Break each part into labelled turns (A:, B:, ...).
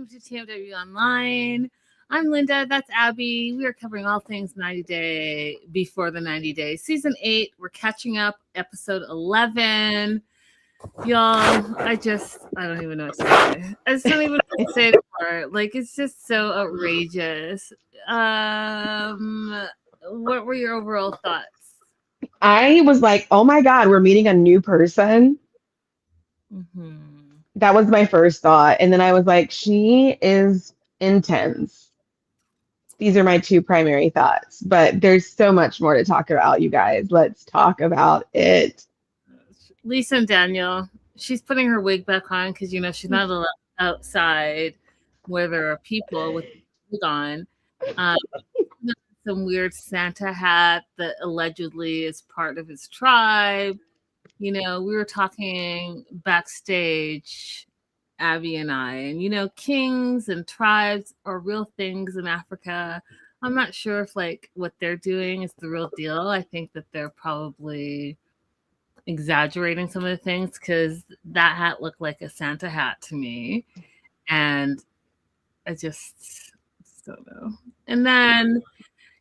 A: welcome to TMW Online. I'm Linda, that's Abby. We are covering all things 90 Day before the 90 Days. Season 8, we're catching up, episode 11. Y'all, I don't even know what to say. I just don't even know what to say anymore. Like, it's just so outrageous. What were your overall thoughts?
B: I was like, oh my God, we're meeting a new person.
A: Mm-hmm.
B: That was my first thought. And then I was like, she is intense. These are my two primary thoughts. But there's so much more to talk about, you guys. Let's talk about it.
A: Lisa and Daniel, she's putting her wig back on because she's not allowed outside where there are people with wig on. Um, some weird Santa hat that allegedly is part of his tribe. We were talking backstage, Abby and I, and kings and tribes are real things in Africa. I'm not sure if like what they're doing is the real deal. I think that they're probably exaggerating some of the things because that hat looked like a Santa hat to me. And I just don't know. And then,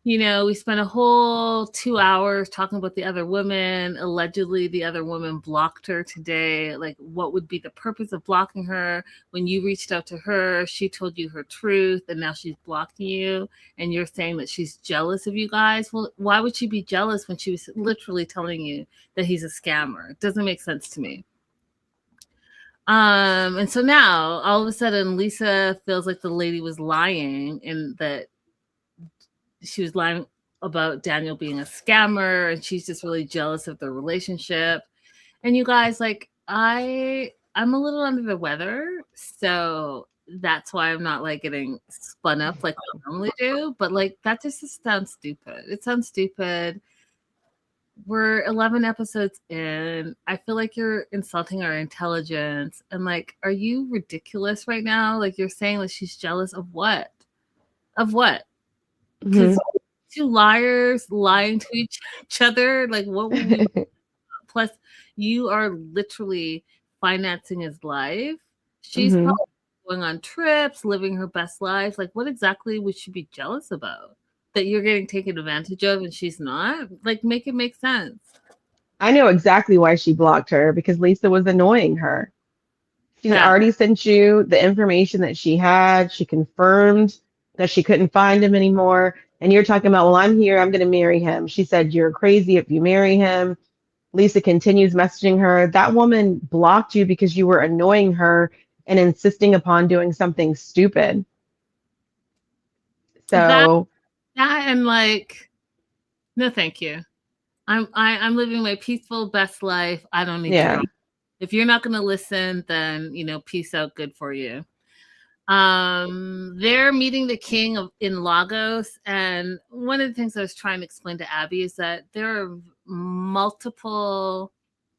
A: we spent a whole 2 hours talking about the other woman. Allegedly, the other woman blocked her today. Like, what would be the purpose of blocking her? When you reached out to her, she told you her truth, and now she's blocking you. And you're saying that she's jealous of you guys. Well, why would she be jealous when she was literally telling you that he's a scammer? It doesn't make sense to me. And so now all of a sudden Lisa feels like the lady was lying and that she was lying about Daniel being a scammer and she's just really jealous of their relationship. And you guys, like, I'm a little under the weather, so that's why I'm not like getting spun up like I normally do. But like that just sounds stupid. It sounds stupid. We're 11 episodes in. I feel like you're insulting our intelligence. And like, are you ridiculous right now? Like, you're saying that she's jealous of what? Of what? Because two liars lying to each other. Like, what would we? Plus, you are literally financing his life. She's
B: Hmm.
A: probably going on trips, living her best life. Like, what exactly would she be jealous about? That you're getting taken advantage of and she's not? Like, make it make sense.
B: I know exactly why she blocked her because Lisa was annoying her. She
A: That
B: already sent you the information that she had. She confirmed that she couldn't find him anymore. And you're talking about, well, I'm here. I'm going to marry him. She said, you're crazy if you marry him. Lisa continues messaging her. That woman blocked you because you were annoying her and insisting upon doing something stupid.
A: that
B: So,
A: that and like, no, thank you. I'm living my peaceful best life. I don't need your.
B: yeah.
A: If you're not going to listen, then peace out. Good for you. They're meeting the king in Lagos, and one of the things I was trying to explain to Abby is that there are multiple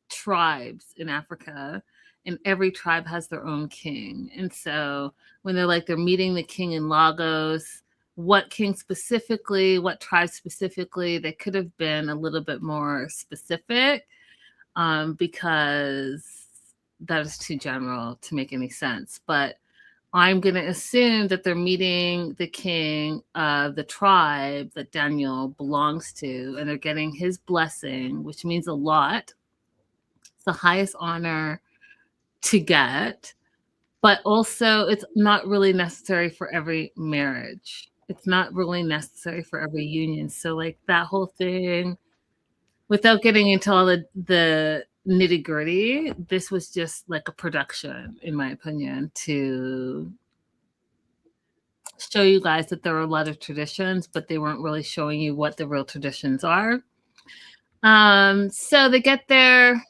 A: tribes in Africa, and every tribe has their own king. And so when they're meeting the king in Lagos, what king specifically, what tribe specifically, they could have been a little bit more specific, because that is too general to make any sense. But I'm going to assume that they're meeting the king of the tribe that Daniel belongs to, and they're getting his blessing, which means a lot. It's the highest honor to get, but also it's not really necessary for every marriage. It's not really necessary for every union. So like that whole thing, without getting into all the nitty gritty, this was just like a production, in my opinion, to show you guys that there are a lot of traditions, but they weren't really showing you what the real traditions are. So they get there,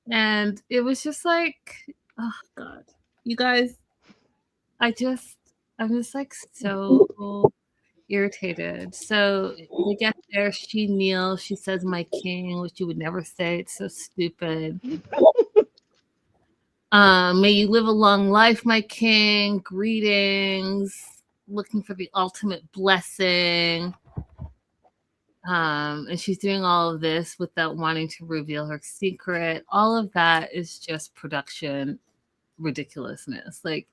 A: and it was just like, oh God, you guys, I'm just like so irritated. So they get there, she kneels, she says, "My king," which you would never say. It's so stupid. May you live a long life, my king. Greetings. Looking for the ultimate blessing. And she's doing all of this without wanting to reveal her secret. All of that is just production ridiculousness. Like,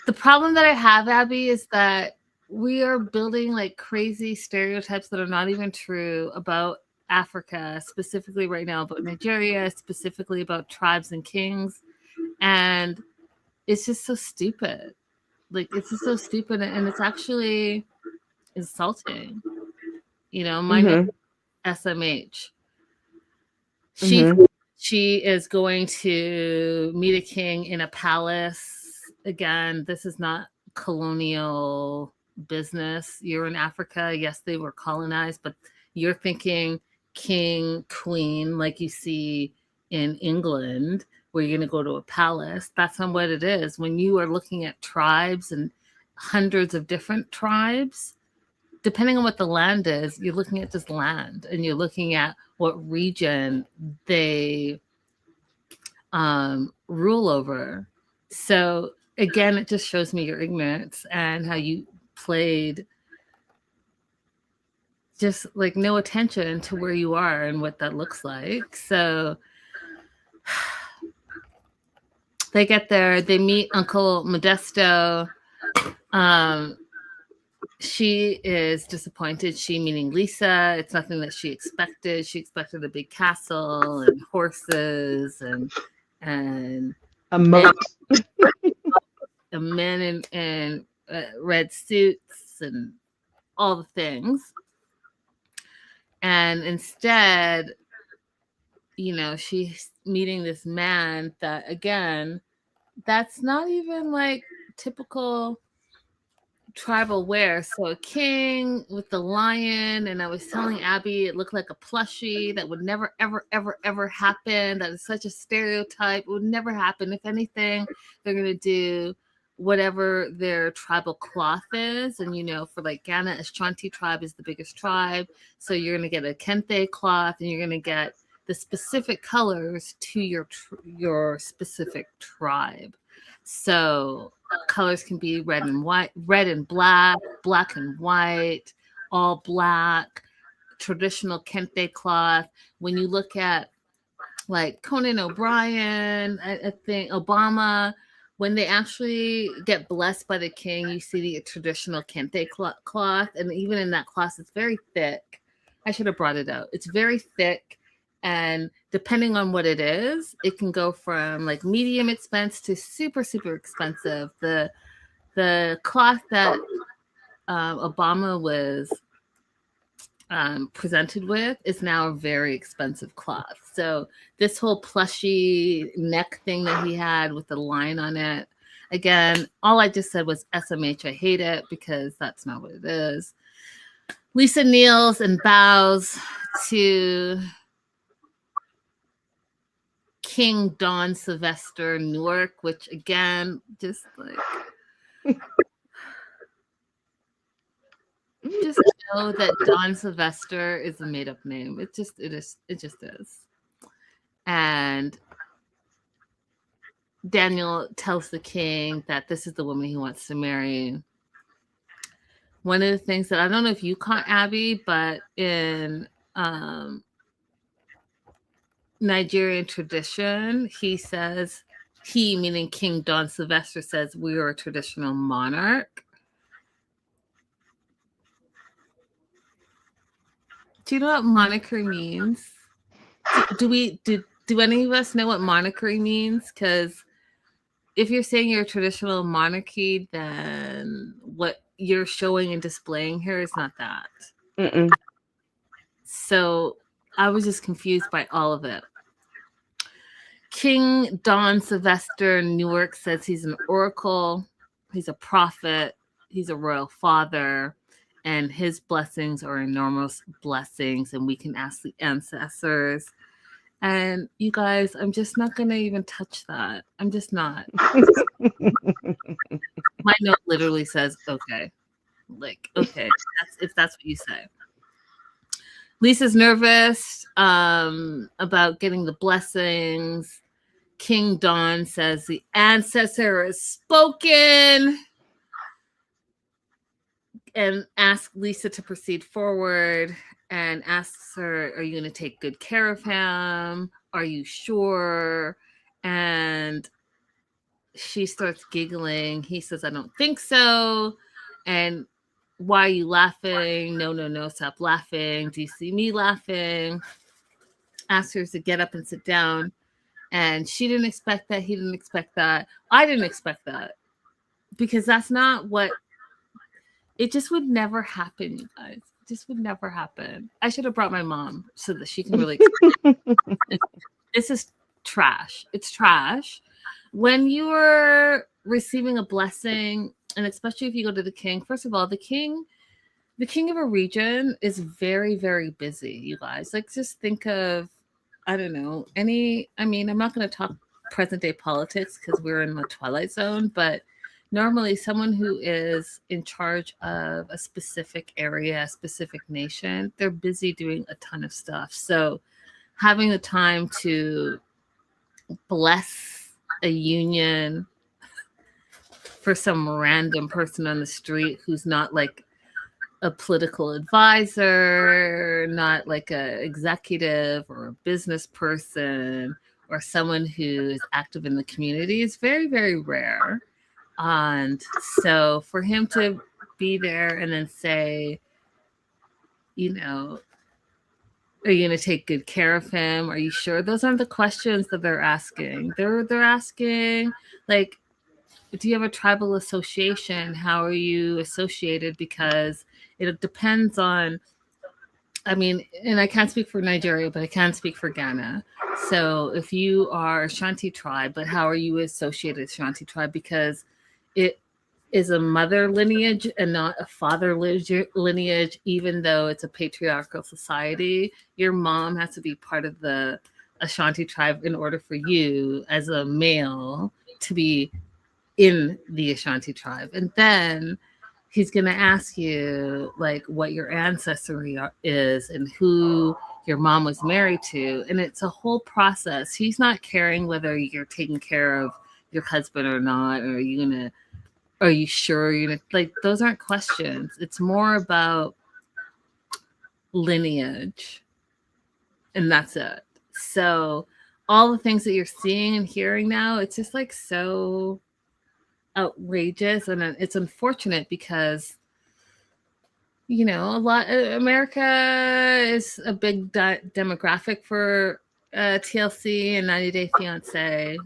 A: The problem that I have, Abby, is that we are building like crazy stereotypes that are not even true about Africa, specifically right now about Nigeria, specifically about tribes and kings. And it's just so stupid. Like, it's just so stupid. And it's actually insulting. You know, my name
B: Mm-hmm.
A: is SMH. She
B: Mm-hmm.
A: she is going to meet a king in a palace. Again, this is not colonial business. You're in Africa. Yes, they were colonized, but you're thinking king, queen, like you see in England, where you're going to go to a palace. That's not what it is. When you are looking at tribes and hundreds of different tribes, depending on what the land is, you're looking at just land and you're looking at what region they rule over. So again, it just shows me your ignorance and how you played just like no attention to where you are and what that looks like. So they get there, they meet Uncle Modesto. Um, she is disappointed. She, meaning Lisa, it's nothing that she expected. She expected a big castle and horses and
B: A
A: men,
B: moat.
A: men in red suits and all the things. And instead, you know, she's meeting this man that, again, that's not even like typical tribal wear. So a king with the lion, and I was telling Abby it looked like a plushie that would never, ever, ever, ever happen. That is such a stereotype. It would never happen. If anything, they're gonna do whatever their tribal cloth is. And you know, for like Ghana, Ashanti tribe is the biggest tribe. So you're gonna get a kente cloth and you're gonna get the specific colors to your specific tribe. So colors can be red and white, red and black, black and white, all black, traditional kente cloth. When you look at like Conan O'Brien, I think Obama, when they actually get blessed by the king, you see the traditional kente cloth. And even in that cloth, it's very thick. I should have brought it out. It's very thick. And depending on what it is, it can go from like medium expense to super, super expensive. The cloth that Obama was presented with is now a very expensive cloth. So this whole plushy neck thing that he had with the line on it, again, all I just said was SMH. I hate it because that's not what it is. Lisa kneels and bows to King Don Sylvester Newark, which again, just like just know that Don Sylvester is a made up name. It just is. And Daniel tells the king that this is the woman he wants to marry. One of the things that I don't know if you caught, Abby, but in Nigerian tradition, he says, he meaning King Don Sylvester says, we are a traditional monarch. Do you know what monarchy means? Do any of us know what monarchy means? Because if you're saying you're a traditional monarchy, then what you're showing and displaying here is not that.
B: Mm-mm.
A: So I was just confused by all of it. King Don Sylvester Newark says he's an oracle, he's a prophet, he's a royal father, and his blessings are enormous blessings, and we can ask the ancestors. And you guys, I'm just not going to even touch that. I'm just not. My note literally says, okay. Like, okay, if that's what you say. Lisa's nervous about getting the blessings. King Don says the ancestor has spoken and asks Lisa to proceed forward and asks her, are you going to take good care of him? Are you sure? And she starts giggling. He says, I don't think so. And why are you laughing? No, no, no, stop laughing. Do you see me laughing? Asks her to get up and sit down. And she didn't expect that. He didn't expect that. I didn't expect that because that's not what it just would never happen, you guys. It just would never happen. I should have brought my mom so that she can really this is trash. It's trash. When you are receiving a blessing, and especially if you go to the king, first of all, the king of a region is very, very busy, you guys. Like just think of, I don't know, I'm not gonna talk present day politics because we're in the twilight zone, but normally someone who is in charge of a specific area, a specific nation, they're busy doing a ton of stuff. So having the time to bless a union for some random person on the street who's not like a political advisor, not like a executive or a business person or someone who is active in the community is very, very rare. And so for him to be there and then say, you know, are you going to take good care of him? Are you sure? Those aren't the questions that they're asking. They're asking like, do you have a tribal association? How are you associated? Because it depends on, and I can't speak for Nigeria, but I can speak for Ghana. So if you are Ashanti tribe, but how are you associated with Ashanti tribe? Because it is a mother lineage and not a father lineage, even though it's a patriarchal society. Your mom has to be part of the Ashanti tribe in order for you as a male to be in the Ashanti tribe. And then he's going to ask you like what your ancestry is and who your mom was married to. And it's a whole process. He's not caring whether you're taking care of your husband or not. Or are you sure you're gonna, like, those aren't questions. It's more about lineage. And that's it. So all the things that you're seeing and hearing now, it's just like so outrageous, and it's unfortunate because a lot America is a big demographic for TLC and 90 Day Fiancé,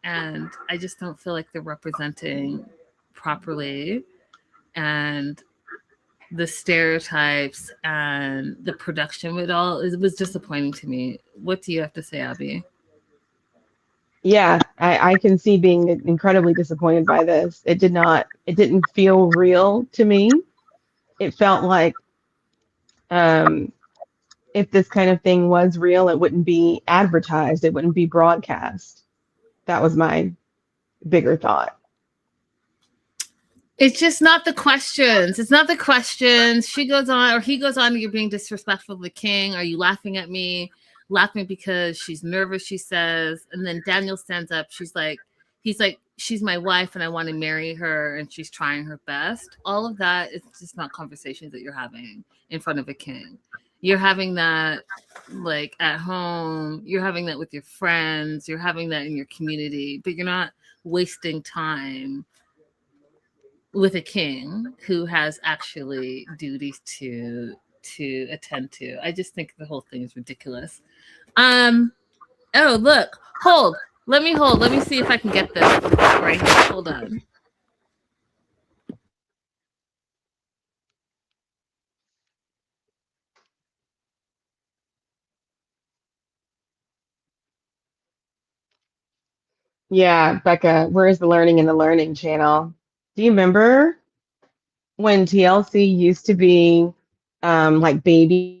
A: and I just don't feel like they're representing properly, and the stereotypes and the production of it was disappointing to me. What do you have to say, Abby?
B: Yeah, I can see being incredibly disappointed by this. It didn't feel real to me. It felt like um, if this kind of thing was real, it wouldn't be advertised, it wouldn't be broadcast. That was my bigger thought.
A: It's just not the questions. It's not the questions. She goes on, or he goes on, you're being disrespectful to the king. Are you laughing at me? Laughing because she's nervous, she says. And then Daniel stands up. He's like, she's my wife and I want to marry her and she's trying her best. All of that is just not conversations that you're having in front of a king. You're having that like at home, you're having that with your friends, you're having that in your community, but you're not wasting time with a king who has actually duties to attend to. I just think the whole thing is ridiculous. Oh look, hold. Hold. Let me see if I can get this right here. Hold on.
B: Yeah, Becca, where's the learning in the learning channel? Do you remember when TLC used to be like baby?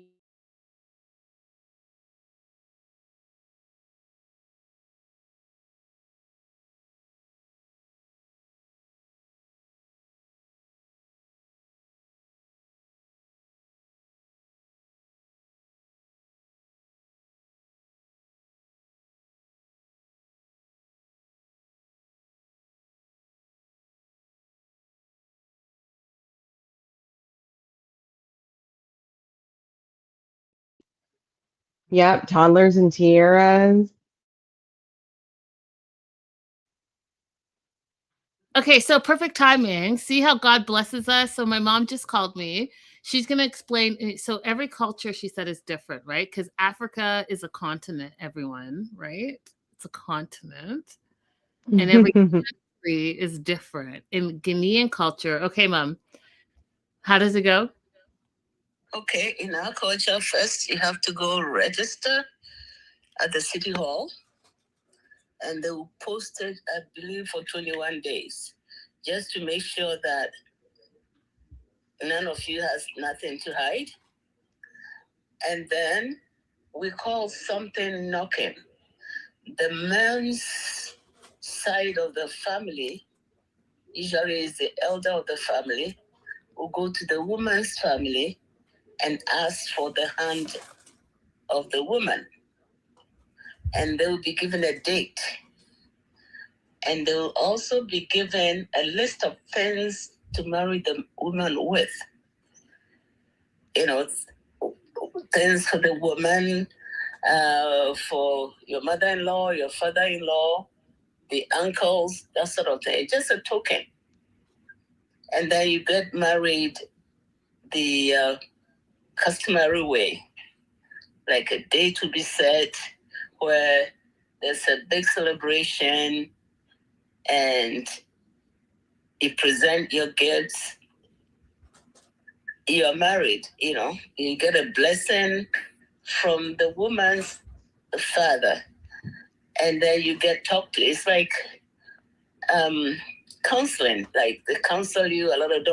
B: Yep, toddlers and tiaras.
A: Okay, so perfect timing. See how God blesses us. So my mom just called me. She's going to explain. So every culture, she said, is different, right? Because Africa is a continent, everyone, right? It's a continent. And every country is different. In Ghanaian culture, okay, mom, how does it go?
C: Okay, in our culture, first you have to go register at the city hall, and they will post it, I believe, for 21 days, just to make sure that none of you has nothing to hide. And then we call something knocking. The man's side of the family, usually is the elder of the family, will go to the woman's family and ask for the hand of the woman. And they will be given a date. And they will also be given a list of things to marry the woman with. You know, things for the woman, for your mother-in-law, your father-in-law, the uncles, that sort of thing. Just a token. And then you get married the customary way. Like a date to be set where there's a big celebration and you present your gifts. You're married, you get a blessing from the woman's father, and then you get talked to. It's like counseling, like they counsel you a lot of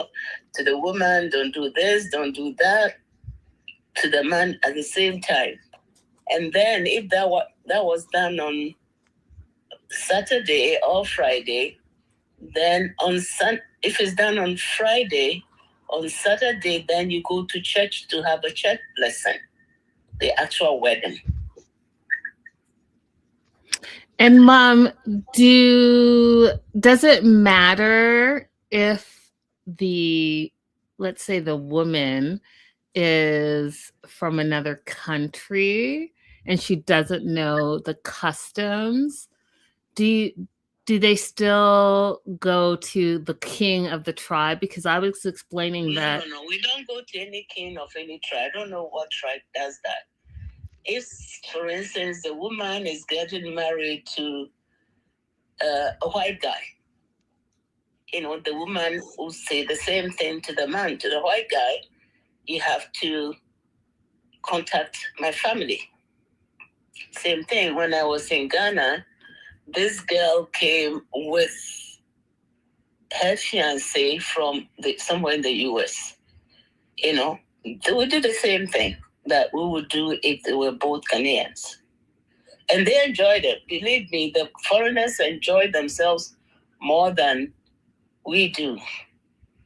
C: to the woman, don't do this, don't do that, to the man at the same time. And then if that was done on Saturday or Friday, then if it's done on Friday, on Saturday, then you go to church to have a church lesson, the actual wedding.
A: And mom, does it matter if let's say the woman is from another country and she doesn't know the customs? Do they still go to the king of the tribe? Because I was explaining that.
C: No, we don't go to any king of any tribe. I don't know what tribe does that. If, for instance, the woman is getting married to a white guy, the woman will say the same thing to the man, to the white guy, you have to contact my family. Same thing, when I was in Ghana, this girl came with her fiancé from somewhere in the US. They would do the same thing that we would do if they were both Ghanaians. And they enjoyed it. Believe me, the foreigners enjoy themselves more than we do.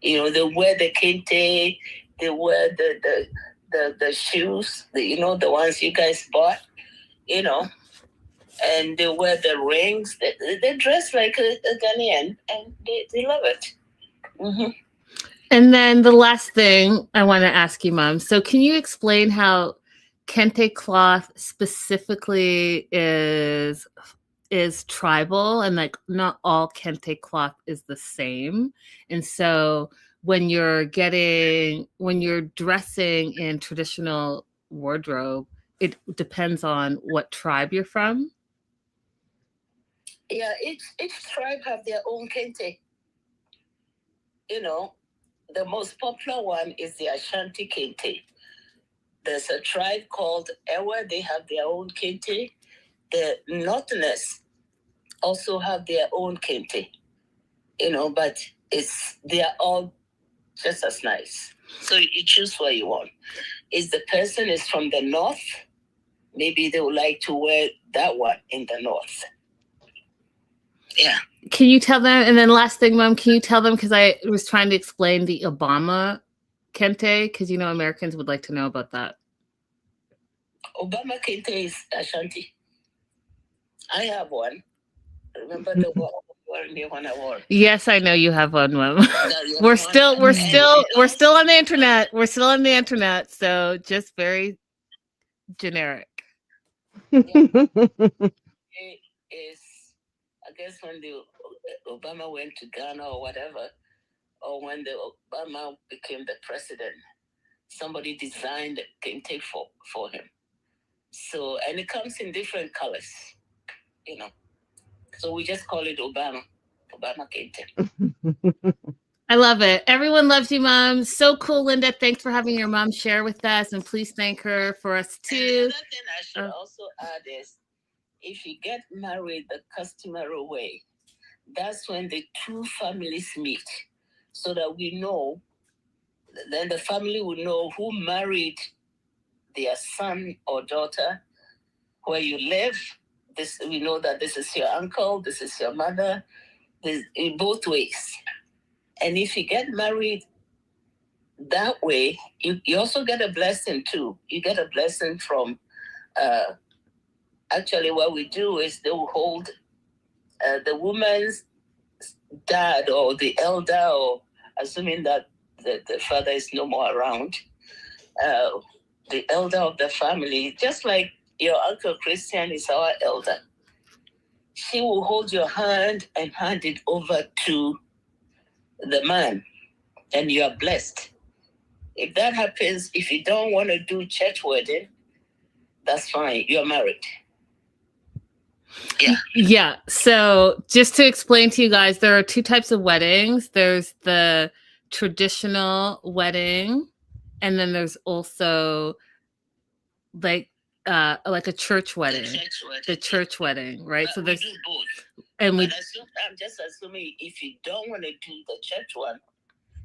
C: They wear the kente, they wear the shoes, the ones you guys bought, and they wear the rings. They dress like a Ghanaian, and they love it. Mm-hmm.
A: And then the last thing I want to ask you, Mom. So can you explain how kente cloth specifically is tribal, and like not all kente cloth is the same? And so when you're dressing in traditional wardrobe, it depends on what tribe you're from.
C: Yeah, each tribe have their own kente. The most popular one is the Ashanti kente. There's a tribe called Ewa. They have their own kente. The Northerners also have their own kente. But they are all just as nice. So you choose what you want. If the person is from the north, maybe they would like to wear that one in the north. Yeah.
A: Can you tell them? And then last thing, Mom, can you tell them, because I was trying to explain the Obama kente, because Americans would like to know about that.
C: Obama kente is Ashanti. I have one. Remember the one I wore?
A: Yes, I know you have one, Mom. We're still on the internet. We're still on the internet, so just very generic.
C: It is, I guess, when Obama went to Ghana or whatever, or when the Obama became the president, somebody designed a kente for him. So, and it comes in different colors, you know. So we just call it Obama kente.
A: I love it. Everyone loves you, Mom. So cool, Linda. Thanks for having your mom share with us, and please thank her for us too.
C: And another thing I should also add is, if you get married the customary way, that's when the two families meet, so that we know, then the family will know who married their son or daughter, where you live. We know that this is your uncle, this is your mother, in both ways. And if you get married that way, you also get a blessing too. You get a blessing from, actually what we do is they will hold the woman's dad or the elder, or assuming that the father is no more around, the elder of the family, just like your Uncle Christian is our elder. She will hold your hand and hand it over to the man, and you are blessed. If that happens, if you don't want to do church wedding, that's fine. You're married. Yeah.
A: Yeah. So just to explain to you guys, there are two types of weddings. There's the traditional wedding, and then there's also like a church wedding. The church wedding, right?
C: But
A: so there's
C: we do both.
A: And
C: I'm just assuming if you don't want to do the church one,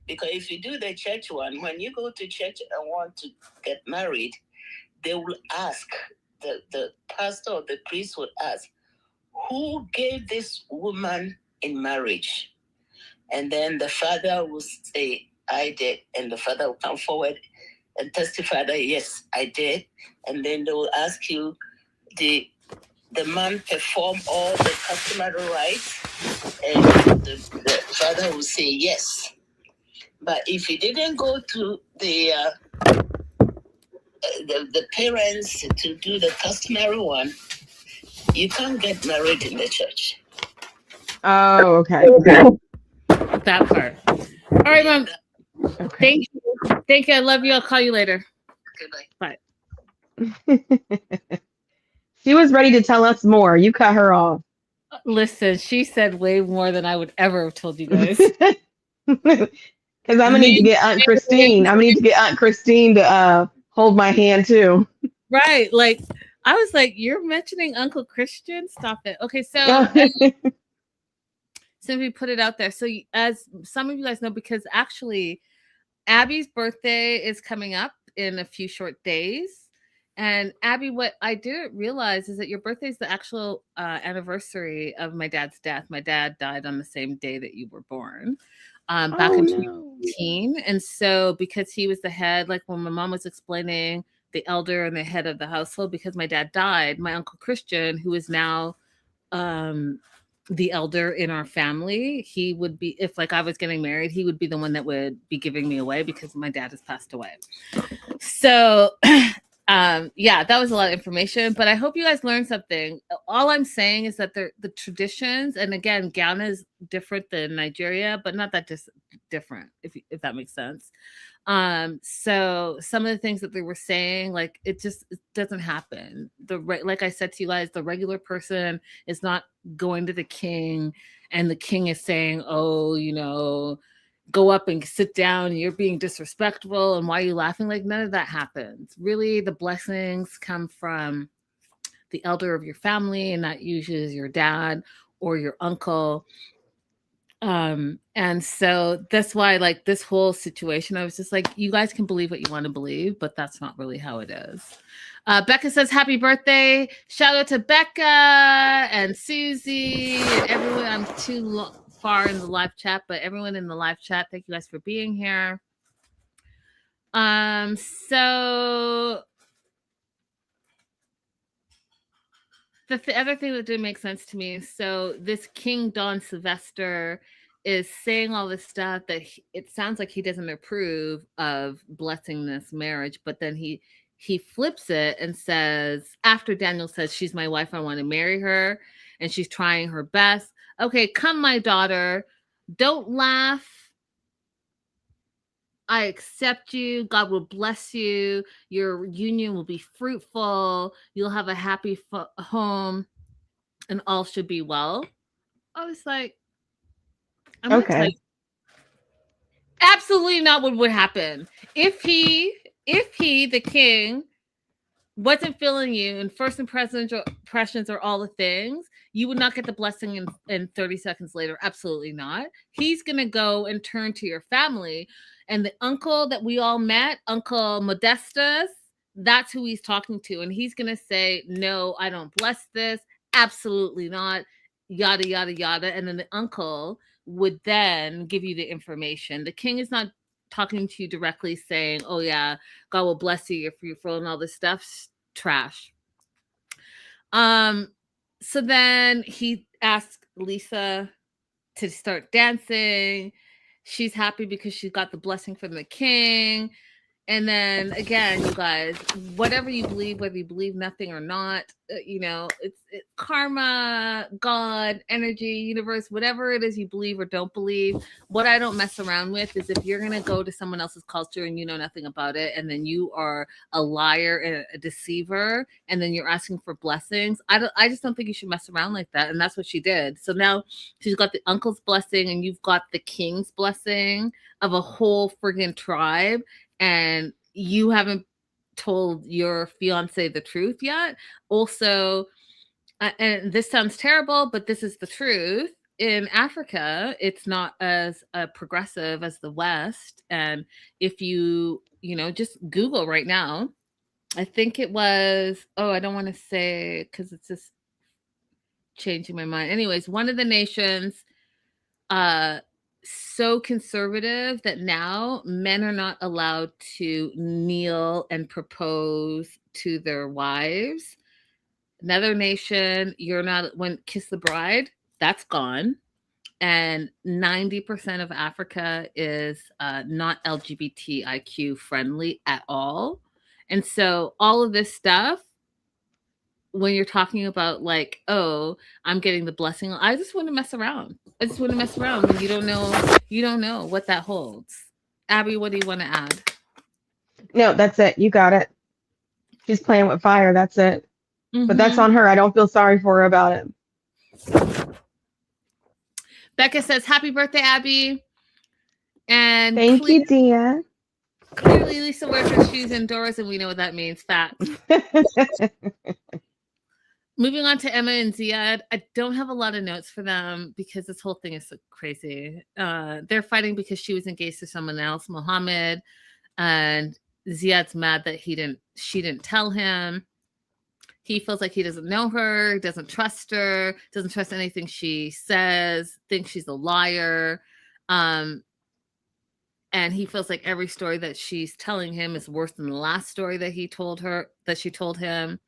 C: because if you do the church one, when you go to church and want to get married, they will ask, the pastor or the priest would ask, who gave this woman in marriage? And then the father will say, I did. And the father will come forward and testify that, yes, I did. And then they will ask you, the man perform all the customary rites? And the father will say yes. But if he didn't go to the parents to do the customary one, you can't get married in the church.
B: Oh, okay.
A: That part. All right, Mom. Okay. Thank you. I love you. I'll call you later.
C: Okay,
A: bye.
B: She was ready to tell us more. You cut her off.
A: Listen, she said way more than I would ever have told you guys.
B: Because I'm gonna need to get Aunt Christine. I'm gonna need to get Aunt Christine to hold my hand too.
A: Right. Like I was like, you're mentioning Uncle Christian? Stop it. Okay, so we put it out there. So as some of you guys know, because actually Abby's birthday is coming up in a few short days. And Abby, what I didn't realize is that your birthday is the actual anniversary of my dad's death. My dad died on the same day that you were born, back in 2018. And so because he was the head, like when my mom was explaining, the elder and the head of the household, because my dad died, my Uncle Christian, who is now the elder in our family, he would be, if like I was getting married, he would be the one that would be giving me away because my dad has passed away. So yeah, that was a lot of information, but I hope you guys learned something. All I'm saying is that the traditions, and again, Ghana is different than Nigeria, but not that different, if that makes sense. So some of the things that they were saying, like it doesn't happen. Like I said to you guys, the regular person is not going to the king and the king is saying, oh, go up and sit down, you're being disrespectful, and why are you laughing? Like none of that happens. Really, the blessings come from the elder of your family, and that usually is your dad or your uncle. And so that's why, like, this whole situation, I was just like, you guys can believe what you want to believe, but that's not really how it is. Becca says happy birthday. Shout out to Becca and Susie and everyone. I'm too far in the live chat, but everyone in the live chat, thank you guys for being here. So the other thing that didn't make sense to me, so this King Don Sylvester is saying all this stuff that it sounds like he doesn't approve of blessing this marriage, but then he flips it and says, after Daniel says, she's my wife, I want to marry her, and she's trying her best, Okay, come, my daughter. Don't laugh. I accept you. God will bless you. Your union will be fruitful. You'll have a happy home, and all should be well. I was like, I'm going to tell
B: Okay.
A: you, absolutely not what would happen. If he, the king, wasn't feeling you and first impressions are all the things, you would not get the blessing in 30 seconds later. Absolutely not. He's going to go and turn to your family. And the uncle that we all met, Uncle Modestus, that's who he's talking to. And he's going to say, no, I don't bless this. Absolutely not. Yada, yada, yada. And then the uncle would then give you the information. The king is not talking to you directly saying, oh yeah, God will bless you, you're fruitful and all this stuff. Trash. So then he asked Lisa to start dancing. She's happy because she got the blessing from the king. And then again, you guys, whatever you believe, whether you believe nothing or not, it's karma, God, energy, universe, whatever it is you believe or don't believe. What I don't mess around with is if you're going to go to someone else's culture and you know nothing about it, and then you are a liar and a deceiver, and then you're asking for blessings. I just don't think you should mess around like that. And that's what she did. So now she's got the uncle's blessing and you've got the king's blessing of a whole friggin' tribe. And you haven't told your fiance the truth yet. Also, and this sounds terrible, but this is the truth. In Africa, it's not as progressive as the West. And if you just Google right now, I think it was, I don't want to say because it's just changing my mind. Anyways, one of the nations, so conservative that now men are not allowed to kneel and propose to their wives. Another nation, you're not, when Kiss the Bride, that's gone. And 90% of Africa is not LGBTIQ friendly at all. And so all of this stuff, when you're talking about like, oh, I'm getting the blessing, I just want to mess around. I just want to mess around when you don't know what that holds. Abby, what do you want to add?
B: No, that's it. You got it. She's playing with fire. That's it. But that's on her. I don't feel sorry for her about it.
A: Becca says, happy birthday, Abby. And
B: thank you, Dia.
A: Clearly, Lisa wears her shoes indoors, and we know what that means. Facts. Moving on to Emma and Ziad, I don't have a lot of notes for them because this whole thing is so crazy. They're fighting because she was engaged to someone else, Mohammed, and Ziad's mad that she didn't tell him. He feels like he doesn't know her, doesn't trust her, doesn't trust anything she says, thinks she's a liar. And he feels like every story that she's telling him is worse than the last story that she told him.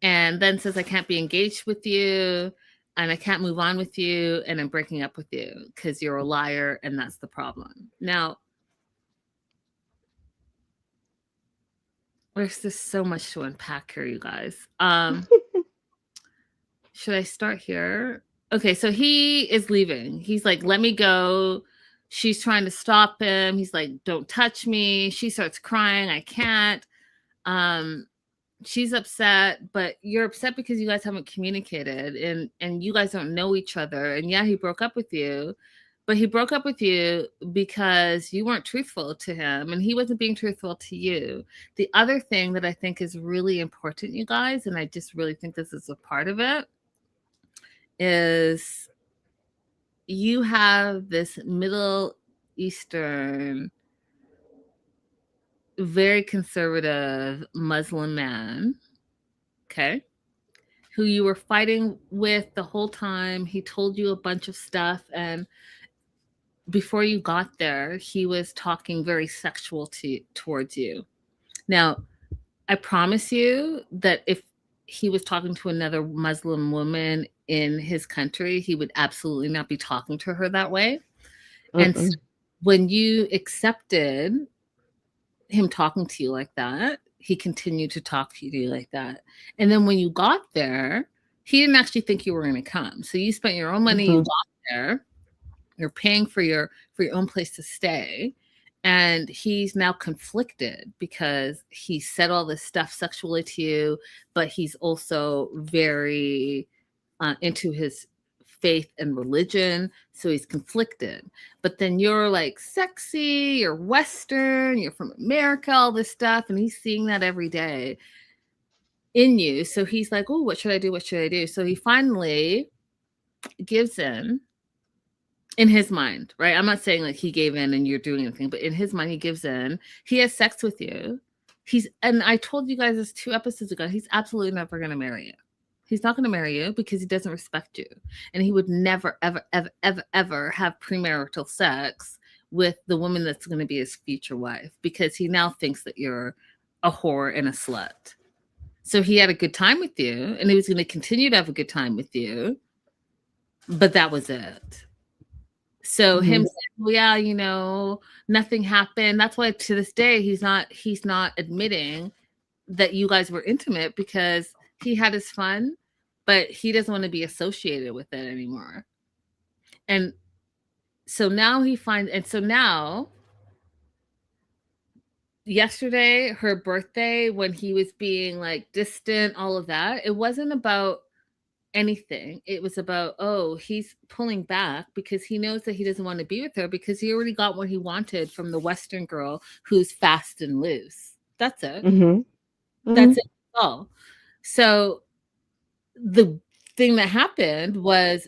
A: And then says, I can't be engaged with you and I can't move on with you and I'm breaking up with you because you're a liar and that's the problem. Now, there's just so much to unpack here, you guys. Should I start here? Okay, so he is leaving. He's like, let me go. She's trying to stop him. He's like, don't touch me. She starts crying. I can't. She's upset, but you're upset because you guys haven't communicated and you guys don't know each other. And yeah, he broke up with you, but he broke up with you because you weren't truthful to him and he wasn't being truthful to you. The other thing that I think is really important, you guys, and I just really think this is a part of it, is you have this Middle Eastern, very conservative Muslim man, okay, who you were fighting with the whole time. He told you a bunch of stuff, and before you got there, he was talking very sexual towards you. Now, I promise you that if he was talking to another Muslim woman in his country, he would absolutely not be talking to her that way. And so when you accepted him talking to you like that, he continued to talk to you like that. And then when you got there, he didn't actually think you were going to come. So you spent your own money, you got there, you're paying for your own place to stay. And he's now conflicted because he said all this stuff sexually to you, but he's also very into his faith and religion. So he's conflicted. But then you're like sexy, you're Western, you're from America, all this stuff. And he's seeing that every day in you. So he's like, oh, what should I do? What should I do? So he finally gives in his mind, right? I'm not saying like he gave in and you're doing anything, but in his mind, he gives in. He has sex with you. And I told you guys this 2 episodes ago, he's absolutely never going to marry you. He's not going to marry you because he doesn't respect you. And he would never, ever, ever, ever, ever have premarital sex with the woman that's going to be his future wife because he now thinks that you're a whore and a slut. So he had a good time with you and he was going to continue to have a good time with you. But that was it. So him saying, well, yeah, you know, nothing happened. That's why to this day, he's not admitting that you guys were intimate because he had his fun, but he doesn't want to be associated with it anymore. And so now yesterday, her birthday, when he was being like distant, all of that, it wasn't about anything. It was about, oh, he's pulling back because he knows that he doesn't want to be with her because he already got what he wanted from the Western girl who's fast and loose. That's it. That's it all. So the thing that happened was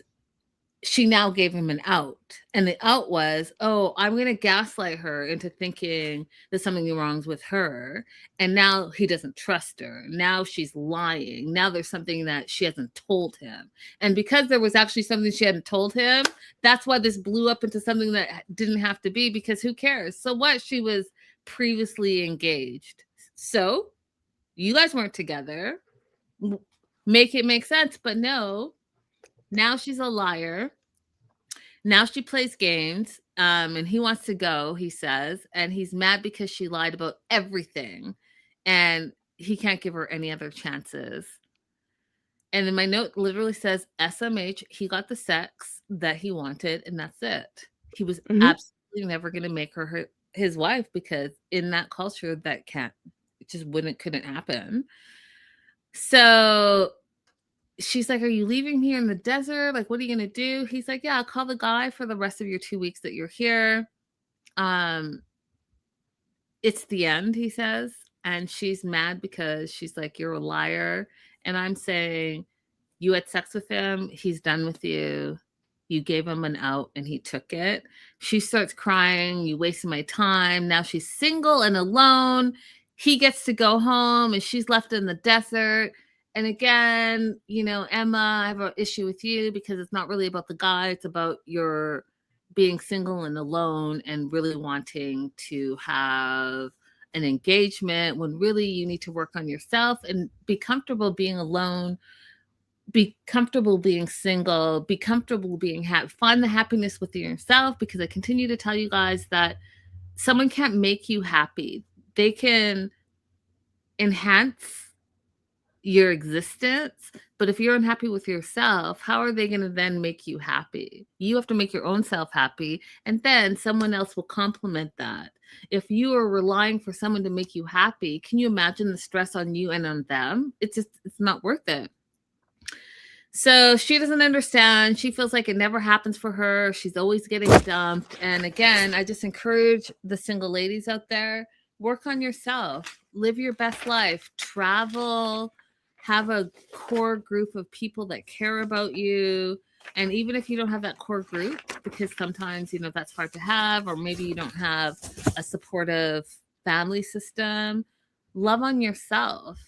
A: she now gave him an out. And the out was, oh, I'm going to gaslight her into thinking that something wrong's with her. And now he doesn't trust her. Now she's lying. Now there's something that she hasn't told him. And because there was actually something she hadn't told him, that's why this blew up into something that didn't have to be, because who cares? So what? She was previously engaged. So you guys weren't together. Make it make sense. But no. Now she's a liar. Now she plays games, and he wants to go, he says, and he's mad because she lied about everything, and he can't give her any other chances. And then my note literally says, SMH, he got the sex that he wanted, and that's it. He was absolutely never going to make her his wife because in that culture, that couldn't happen. So she's like, are you leaving here in the desert? Like, what are you going to do? He's like, yeah, I'll call the guy for the rest of your 2 weeks that you're here. It's the end, he says. And she's mad because she's like, you're a liar. And I'm saying, you had sex with him. He's done with you. You gave him an out and he took it. She starts crying. You wasted my time. Now she's single and alone. He gets to go home and she's left in the desert. And again, you know, Emma, I have an issue with you because it's not really about the guy. It's about your being single and alone and really wanting to have an engagement when really you need to work on yourself and be comfortable being alone, be comfortable being single, be comfortable being happy, find the happiness within yourself, because I continue to tell you guys that someone can't make you happy. They can enhance your existence, but if you're unhappy with yourself, how are they going to then make you happy? You have to make your own self happy, and then someone else will complement that. If you are relying for someone to make you happy, can you imagine the stress on you and on them? It's not worth it. So she doesn't understand. She feels like it never happens for her. She's always getting dumped. And again, I just encourage the single ladies out there, work on yourself, live your best life, travel, have a core group of people that care about you. And even if you don't have that core group, because sometimes, you know, that's hard to have, or maybe you don't have a supportive family system, love on yourself,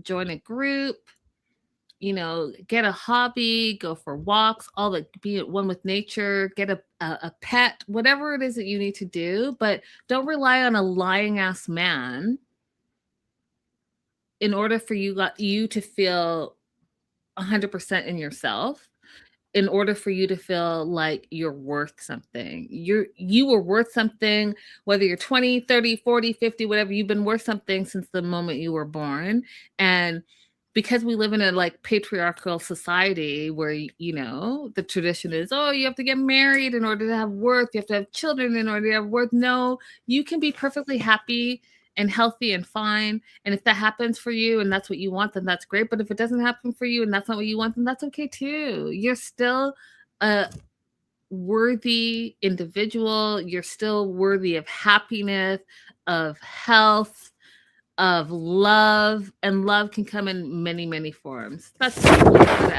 A: join a group, you know, get a hobby, go for walks, all that, be at one with nature, get a pet, whatever it is that you need to do, but don't rely on a lying ass man in order for you to feel 100% in yourself, in order for you to feel like you're worth something. You were worth something, whether you're 20, 30, 40, 50, whatever, you've been worth something since the moment you were born. And because we live in a like patriarchal society where, you know, the tradition is, oh, you have to get married in order to have worth. You have to have children in order to have worth. No, you can be perfectly happy and healthy and fine. And if that happens for you and that's what you want, then that's great. But if it doesn't happen for you and that's not what you want, then that's okay too. You're still a worthy individual. You're still worthy of happiness, of health, of love, and love can come in many, many forms. That's what I'm gonna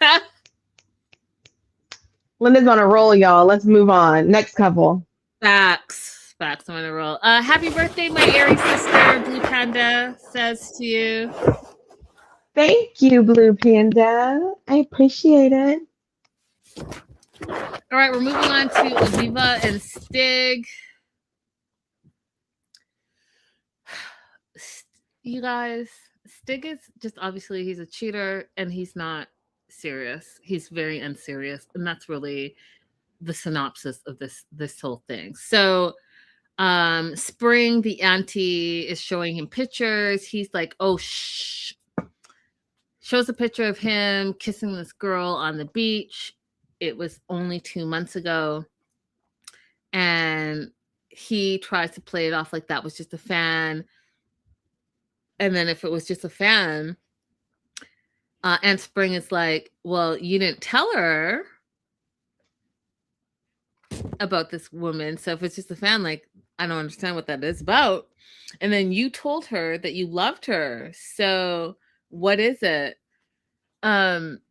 A: add.
B: Linda's on a roll, y'all. Let's move on. Next couple.
A: Facts. I'm on a roll. Happy birthday, my Aries sister, Blue Panda says to you.
B: Thank you, Blue Panda. I appreciate it.
A: All right, we're moving on to Aviva and Stig. You guys, Stig is just obviously he's a cheater and he's not serious. He's very unserious, and that's really the synopsis of this whole thing. So Spring, the auntie, is showing him pictures. He's like, oh shh. Shows a picture of him kissing this girl on the beach. It was only 2 months ago. And he tries to play it off like that was just a fan. And then if it was just a fan, Aunt Spring is like, well, you didn't tell her about this woman. So if it's just a fan, like, I don't understand what that is about. And then you told her that you loved her. So what is it? And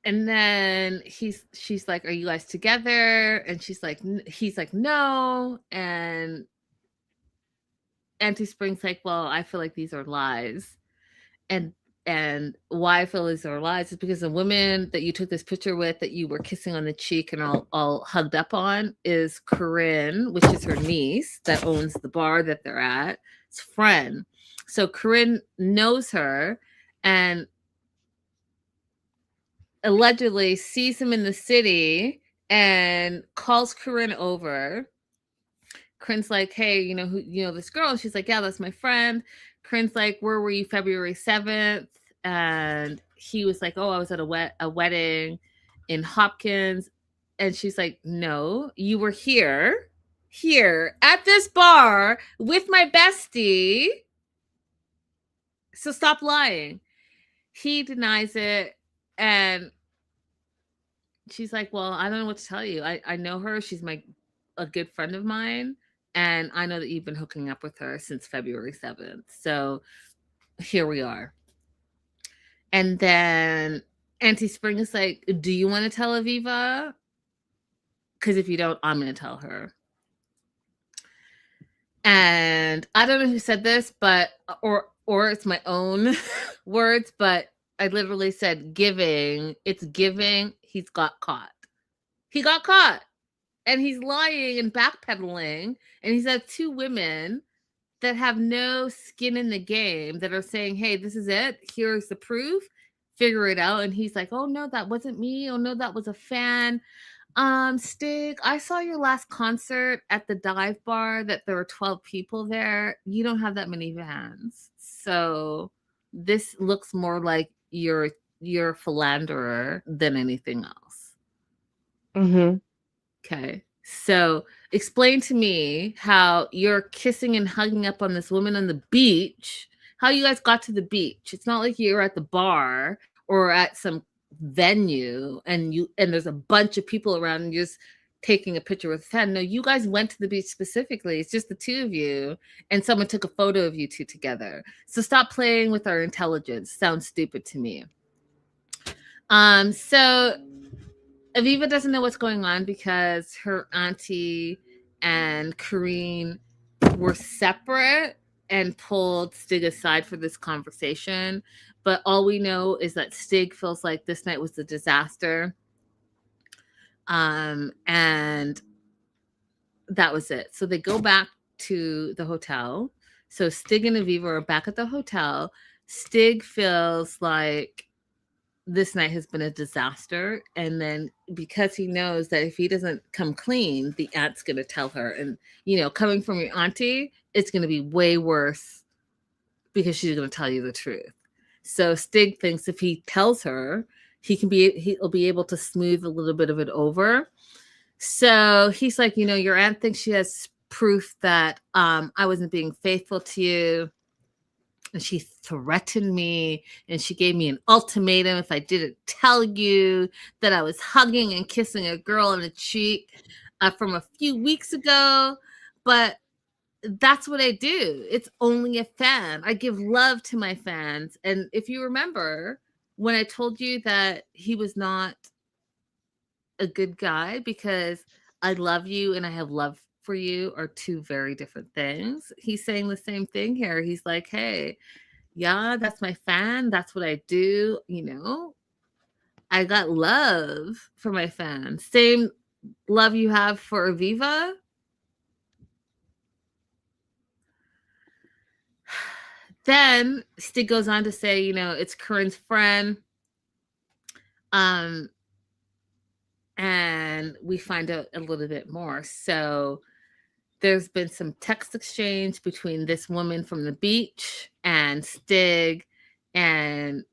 A: then she's like, are you guys together? And he's like, no. And Auntie Spring's like, well, I feel like these are lies. And why I feel these are lies is because the woman that you took this picture with, that you were kissing on the cheek and all hugged up on, is Corinne, which is her niece that owns the bar that they're at. It's friend. So Corinne knows her and allegedly sees him in the city and calls Corinne over. Corinne's like, hey, you know this girl? And she's like, yeah, that's my friend. Corinne's like, where were you February 7th? And he was like, oh, I was at a wedding in Hopkins. And she's like, no, you were here at this bar with my bestie. So stop lying. He denies it. And she's like, well, I don't know what to tell you. I know her. She's a good friend of mine. And I know that you've been hooking up with her since February 7th. So here we are. And then Auntie Spring is like, do you want to tell Aviva? Because if you don't, I'm going to tell her. And I don't know who said this, but, or it's my own words, but I literally said it's giving, he's got caught. He got caught. And he's lying and backpedaling. And he's had two women that have no skin in the game that are saying, hey, this is it. Here's the proof. Figure it out. And he's like, oh, no, that wasn't me. Oh, no, that was a fan. Stig, I saw your last concert at the dive bar that there were 12 people there. You don't have that many fans. So this looks more like you're a philanderer than anything else.
B: Mm-hmm.
A: Okay. So explain to me how you're kissing and hugging up on this woman on the beach, how you guys got to the beach. It's not like you're at the bar or at some venue and there's a bunch of people around and you're just taking a picture with a fan. No, you guys went to the beach specifically. It's just the two of you and someone took a photo of you two together. So stop playing with our intelligence. Sounds stupid to me. So Aviva doesn't know what's going on because her auntie and Corinne were separate and pulled Stig aside for this conversation. But all we know is that Stig feels like this night was a disaster. And that was it. So they go back to the hotel. So Stig and Aviva are back at the hotel. Stig feels like this night has been a disaster. And then because he knows that if he doesn't come clean, the aunt's going to tell her. And, coming from your auntie, it's going to be way worse because she's going to tell you the truth. So Stig thinks if he tells her, he'll be able to smooth a little bit of it over. So he's like, your aunt thinks she has proof that I wasn't being faithful to you. And she threatened me, and she gave me an ultimatum if I didn't tell you that I was hugging and kissing a girl on the cheek from a few weeks ago. But that's what I do. It's only a fan. I give love to my fans. And if you remember when I told you that he was not a good guy because I love you and I have love for you are two very different things. He's saying the same thing here. He's like, hey, yeah, that's my fan. That's what I do. I got love for my fans. Same love you have for Aviva. Then Stig goes on to say, it's Corinne's friend. And we find out a little bit more. So there's been some text exchange between this woman from the beach and Stig, and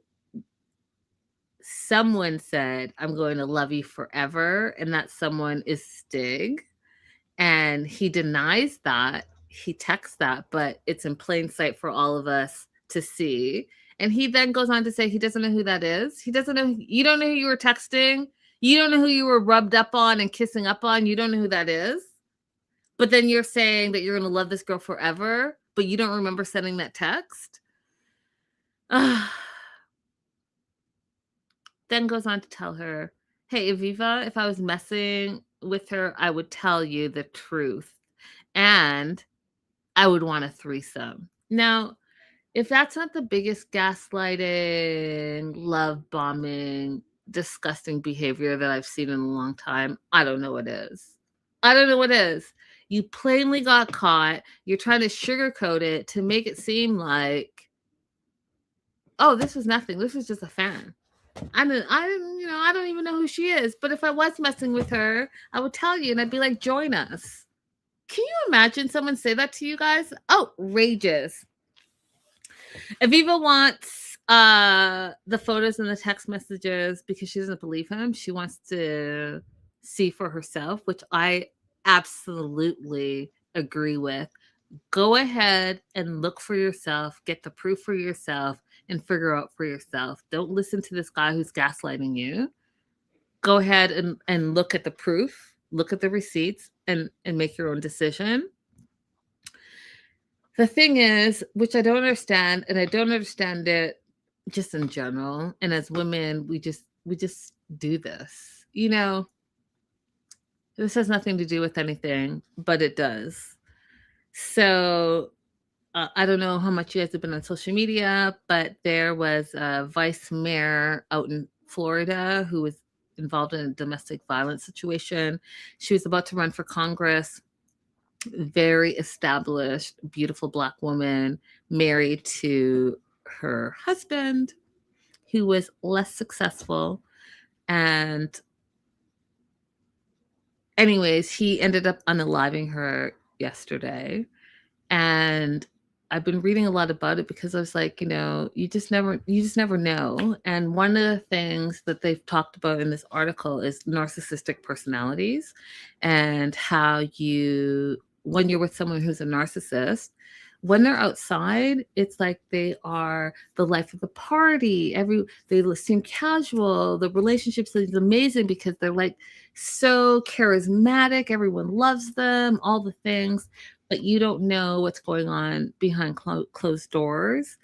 A: someone said, I'm going to love you forever. And that someone is Stig. And he denies that. He texts that, but it's in plain sight for all of us to see. And he then goes on to say he doesn't know who that is. He doesn't know. You don't know who you were texting. You don't know who you were rubbed up on and kissing up on. You don't know who that is. But then you're saying that you're going to love this girl forever, but you don't remember sending that text. Then goes on to tell her, hey, Aviva, if I was messing with her, I would tell you the truth. And I would want a threesome. Now, if that's not the biggest gaslighting, love bombing, disgusting behavior that I've seen in a long time, I don't know what is. I don't know what is. You plainly got caught. You're trying to sugarcoat it to make it seem like, oh, this was nothing. This was just a fan. I don't even know who she is. But if I was messing with her, I would tell you and I'd be like, join us. Can you imagine someone say that to you guys? Outrageous. Aviva wants the photos and the text messages because she doesn't believe him. She wants to see for herself, which I absolutely agree with. Go ahead and look for yourself, get the proof for yourself, and figure out for yourself. Don't listen to this guy who's gaslighting you. Go ahead and look at the proof, look at the receipts, and make your own decision. The thing is, which I don't understand, and I don't understand it just in general, and as women, we just do this. This has nothing to do with anything, but it does. So I don't know how much you guys have been on social media, but there was a vice mayor out in Florida who was involved in a domestic violence situation. She was about to run for Congress. Very established, beautiful Black woman, married to her husband, who was less successful. And anyways, he ended up unaliving her yesterday. And I've been reading a lot about it because I was like, you just never know. And one of the things that they've talked about in this article is narcissistic personalities and how when you're with someone who's a narcissist, when they're outside, it's like they are the life of the party. They seem casual. The relationship seems amazing because they're like so charismatic. Everyone loves them, all the things, but you don't know what's going on behind closed doors.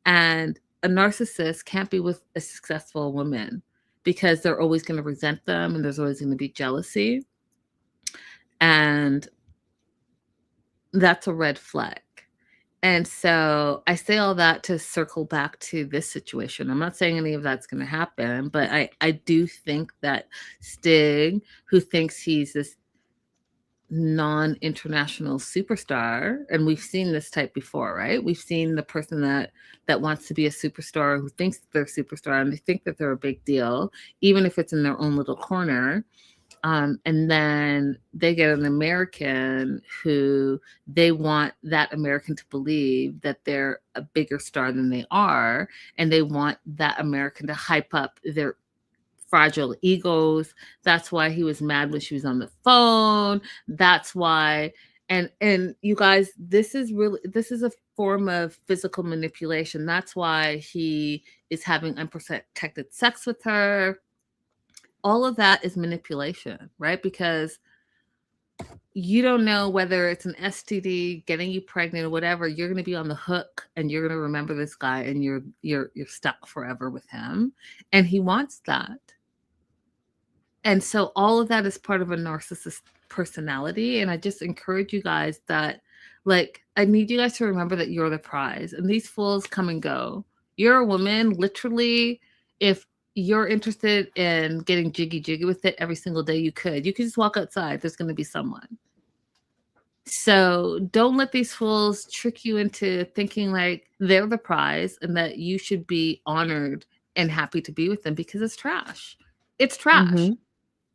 A: And a narcissist can't be with a successful woman because they're always going to resent them and there's always going to be jealousy. And that's a red flag. And so I say all that to circle back to this situation. I'm not saying any of that's going to happen, but I do think that Stig, who thinks he's this non-international superstar, and we've seen this type before, right? We've seen the person that wants to be a superstar, who thinks they're a superstar and they think that they're a big deal, even if it's in their own little corner. And then they get an American who they want that American to believe that they're a bigger star than they are, and they want that American to hype up their fragile egos. That's why he was mad when she was on the phone. That's why. And you guys, this is a form of physical manipulation. That's why he is having unprotected sex with her. All of that is manipulation, right? Because you don't know whether it's an STD getting you pregnant or whatever. You're going to be on the hook, and you're going to remember this guy, and you're stuck forever with him, and he wants that. And so all of that is part of a narcissist personality. And I just encourage you guys that, like, I need you guys to remember that you're the prize, and these fools come and go. You're a woman, literally. If you're interested in getting jiggy with it every single day, you could just walk outside. There's going to be someone. So don't let these fools trick you into thinking like they're the prize and that you should be honored and happy to be with them, because it's trash. It's trash.
B: Mm-hmm.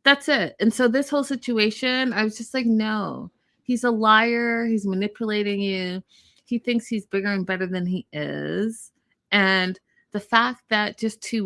A: That's it. And so this whole situation, I was just like, no, he's a liar. He's manipulating you. He thinks he's bigger and better than he is. And the fact that just 2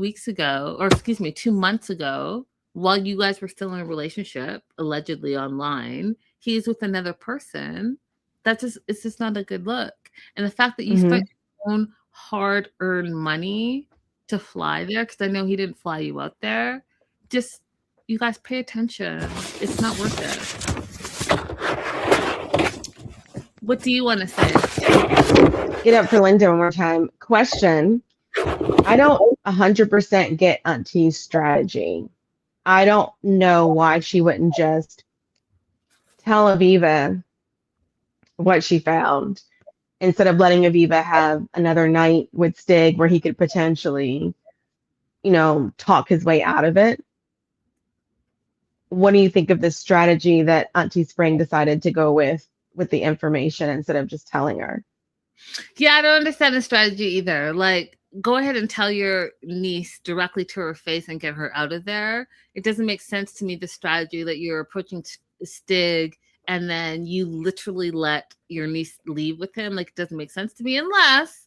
A: months ago, while you guys were still in a relationship, allegedly online, he's with another person, it's just not a good look. And the fact that you spent your own hard-earned money to fly there, because I know he didn't fly you out there, just, you guys pay attention. It's not worth it. What do you want to say?
B: Get up for Linda one more time. Question. I don't 100% get Auntie's strategy. I don't know why she wouldn't just tell Aviva what she found instead of letting Aviva have another night with Stig where he could potentially, talk his way out of it. What do you think of this strategy that Auntie Spring decided to go with the information instead of just telling her?
A: Yeah, I don't understand the strategy either. Like, go ahead and tell your niece directly to her face and get her out of there. It doesn't make sense to me, the strategy that you're approaching Stig and then you literally let your niece leave with him. Like, it doesn't make sense to me unless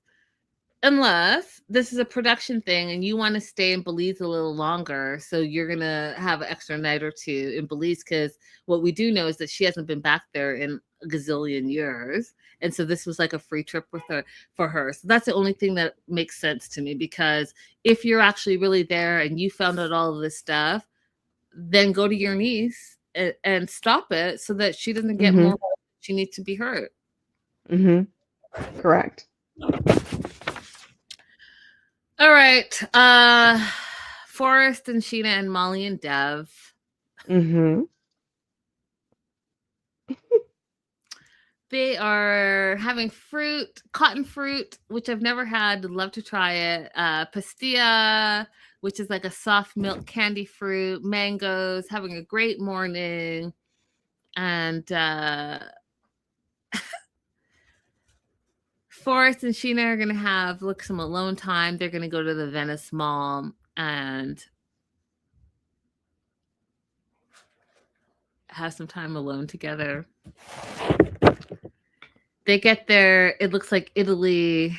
A: this is a production thing and you want to stay in Belize a little longer. So you're going to have an extra night or two in Belize, because what we do know is that she hasn't been back there in a gazillion years. And so this was like a free trip for her. So that's the only thing that makes sense to me, because if you're actually really there and you found out all of this stuff, then go to your niece and stop it so that she doesn't get more. She needs to be hurt.
B: Correct.
A: All right. Forrest and Sheena and Molly and Dev. They are having cotton fruit, which I've never had. Would love to try it. Pastilla, which is like a soft milk candy fruit. Mangoes, having a great morning. And Forrest and Sheena are going to have some alone time. They're going to go to the Venice Mall and have some time alone together. They get there. It looks like Italy,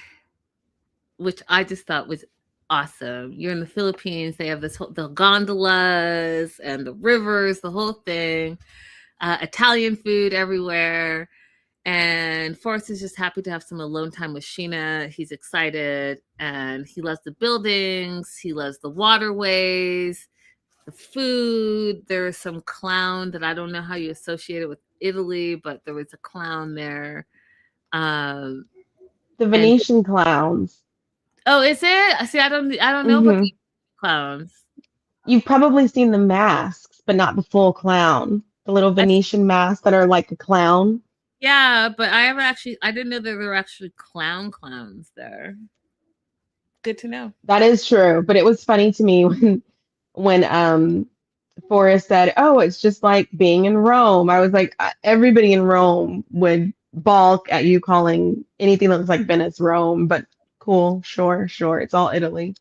A: which I just thought was awesome. You're in the Philippines. They have the gondolas and the rivers, the whole thing. Italian food everywhere. And Forrest is just happy to have some alone time with Sheena. He's excited, and he loves the buildings. He loves the waterways, the food. There is some clown that I don't know how you associate it with Italy, but there was a clown there.
B: The Venetian clowns.
A: Oh, is it? See, I don't know about the clowns. You've
B: probably seen the masks, but not the full clown. The little Venetian masks that are like a clown.
A: Yeah, but I didn't know there were actually clowns there. Good to know.
B: That is true, but it was funny to me when Forrest said, "Oh, it's just like being in Rome." I was like, everybody in Rome would balk at you calling anything that looks like Venice Rome, but cool, sure, sure. It's all Italy.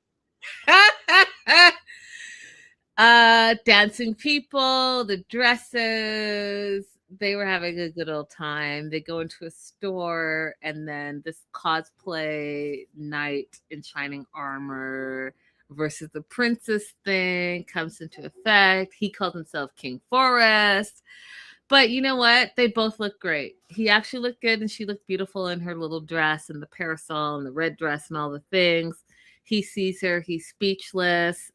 A: Dancing people, the dresses, they were having a good old time. They go into a store, and then this cosplay knight in shining armor versus the princess thing comes into effect. He calls himself King Forrest. But you know what? They both look great. He actually looked good, and she looked beautiful in her little dress and the parasol and the red dress and all the things. He sees her, he's speechless.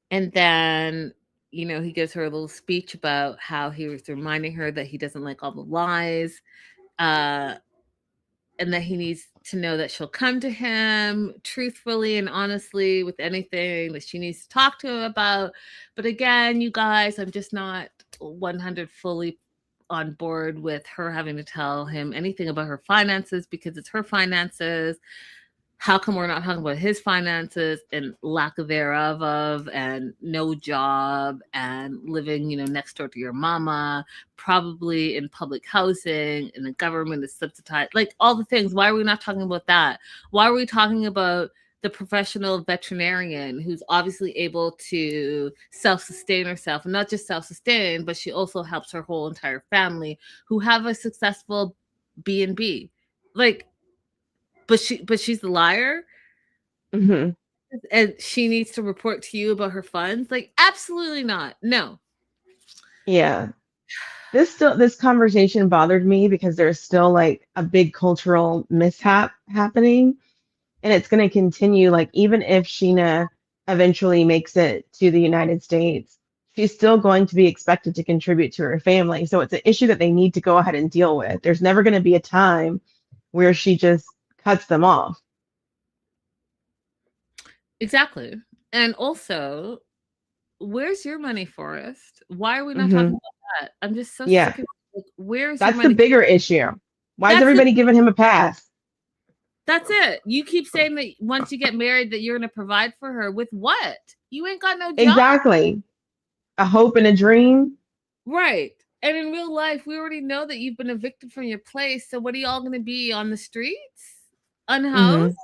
A: And then, he gives her a little speech about how he was reminding her that he doesn't like all the lies, uh, and that he needs to know that she'll come to him truthfully and honestly with anything that she needs to talk to him about. But again, you guys, I'm just not 100 fully on board with her having to tell him anything about her finances, because it's her finances. How come we're not talking about his finances and lack thereof, and no job and living, next door to your mama, probably in public housing, and the government is subsidized, like all the things. Why are we not talking about that? Why are we talking about the professional veterinarian who's obviously able to self-sustain herself, and not just self-sustain, but she also helps her whole entire family who have a successful B&B? Like, but she's the liar,
B: Hmm.
A: and she needs to report to you about her funds? Like, absolutely not. No.
B: Yeah. This conversation bothered me because there's still like a big cultural mishap happening, and it's going to continue. Like, even if Sheena eventually makes it to the United States, she's still going to be expected to contribute to her family. So it's an issue that they need to go ahead and deal with. There's never going to be a time where she just cuts them off.
A: Exactly. And also, where's your money, Forrest? Why are we not talking
B: Hmm.
A: about that? I'm just so
B: Yeah,
A: sick of it. Like, where's your
B: that's the
A: money?
B: bigger issue. Why is
A: That's it.
B: everybody giving him a pass?
A: That's it. You keep saying that once you get married that you're going to provide for her. With what? You ain't got no job.
B: Exactly. A hope and a dream.
A: Right. And in real life, we already know that you've been evicted from your place. So what are y'all going to be, on the streets? Unhoused?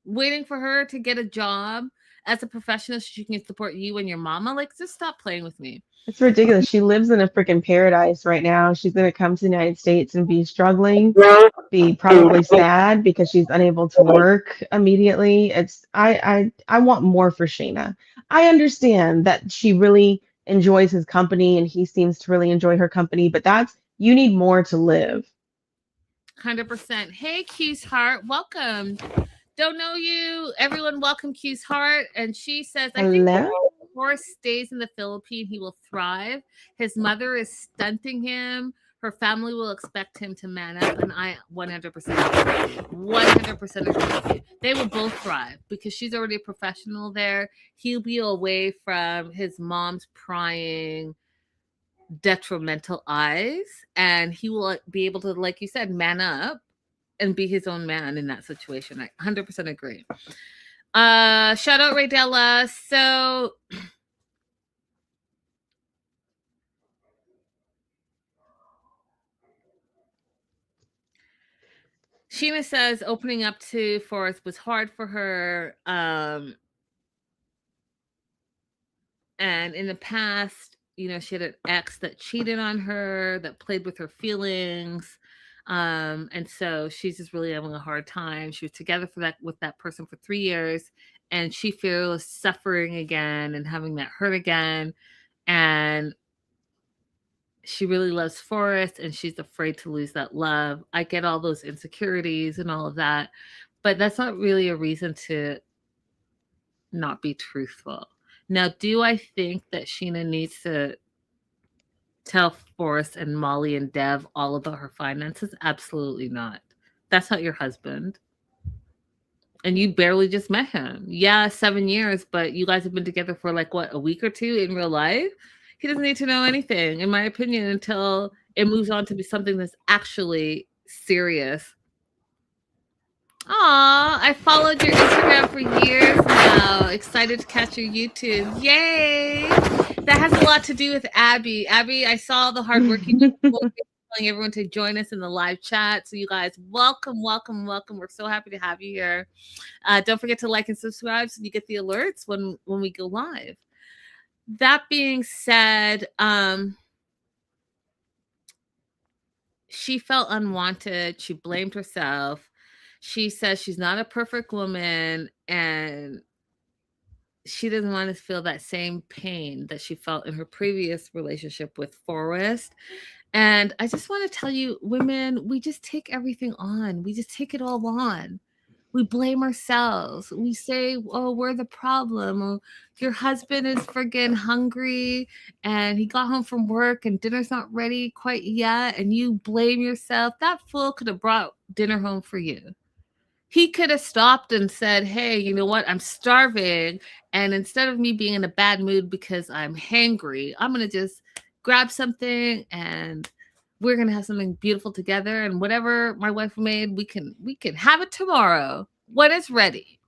B: Hmm.
A: Waiting for her to get a job as a professional so she can support you and your mama? Like, just stop playing with me.
B: It's ridiculous. She lives in a freaking paradise right now. She's going to come to the United States and be struggling, be probably sad because she's unable to work immediately. I want more for Shayna. I understand that she really enjoys his company and he seems to really enjoy her company, but you need more to live.
A: 100%. Hey, Q's Heart, welcome. Don't know you. Everyone, welcome Q's Heart. And she says, I think
B: Hello?
A: Forrest stays in the Philippines, he will thrive. His mother is stunting him. Her family will expect him to man up. And I 100% agree. 100% agree with you. They will both thrive because she's already a professional there. He'll be away from his mom's prying, detrimental eyes, and he will be able to, like you said, man up and be his own man in that situation. I 100% agree. Shout out Raydella. So Sheena says opening up to Forrest was hard for her. And in the past, she had an ex that cheated on her, that played with her feelings. And so she's just really having a hard time. She was together with that person for 3 years, and she feels suffering again and having that hurt again. And she really loves Forrest, and she's afraid to lose that love. I get all those insecurities and all of that, but that's not really a reason to not be truthful. Now, do I think that Sheena needs to tell Forrest and Molly and Dev all about her finances? Absolutely not. That's not your husband. And you barely just met him. Yeah, 7 years, but you guys have been together for like what, a week or two in real life? He doesn't need to know anything, in my opinion, until it moves on to be something that's actually serious. Aw, I followed your Instagram for years now. Excited to catch your YouTube. Yay! That has a lot to do with Abby. Abby, I saw the hard work you do. Telling everyone to join us in the live chat. So you guys, welcome, welcome, welcome. We're so happy to have you here. Don't forget to like and subscribe so you get the alerts when we go live. That being said, she felt unwanted. She blamed herself. She says she's not a perfect woman and she doesn't want to feel that same pain that she felt in her previous relationship with Forrest. And I just want to tell you, women, we just take everything on. We just take it all on. We blame ourselves. We say, oh, we're the problem. Or your husband is friggin' hungry and he got home from work and dinner's not ready quite yet. And you blame yourself. That fool could have brought dinner home for you. He could have stopped and said, hey, you know what? I'm starving. And instead of me being in a bad mood because I'm hangry, I'm going to just grab something and we're going to have something beautiful together. And whatever my wife made, we can have it tomorrow when it's ready.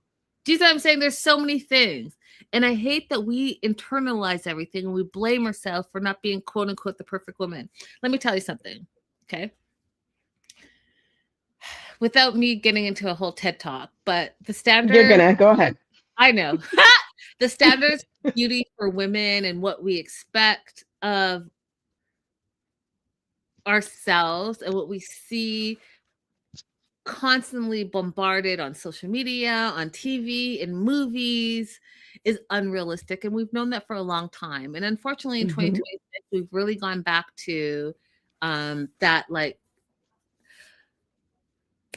A: Do you see what I'm saying? There's so many things. And I hate that we internalize everything and we blame ourselves for not being, quote unquote, the perfect woman. Let me tell you something. Okay. Without me getting into a whole TED talk, but the standard.
B: You're gonna go ahead.
A: I know. The standards of beauty for women and what we expect of ourselves and what we see constantly bombarded on social media, on TV, in movies is unrealistic. And we've known that for a long time. And unfortunately, in 2026, we've really gone back to that like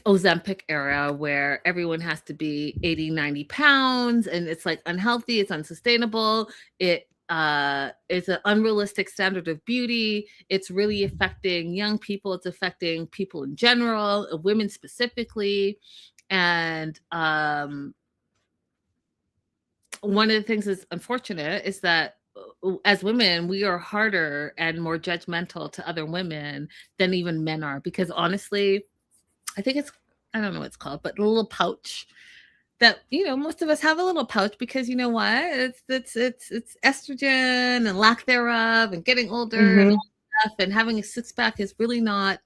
A: Ozempic era where everyone has to be 80, 90 pounds and it's like unhealthy, it's unsustainable. It's an unrealistic standard of beauty. It's really affecting young people. It's affecting people in general, women specifically. And one of the things that's unfortunate is that as women, we are harder and more judgmental to other women than even men are. Because honestly, I think I don't know what it's called, but the little pouch that, most of us have a little pouch because you know what? It's estrogen and lack thereof and getting older and all stuff, and having a six pack is really not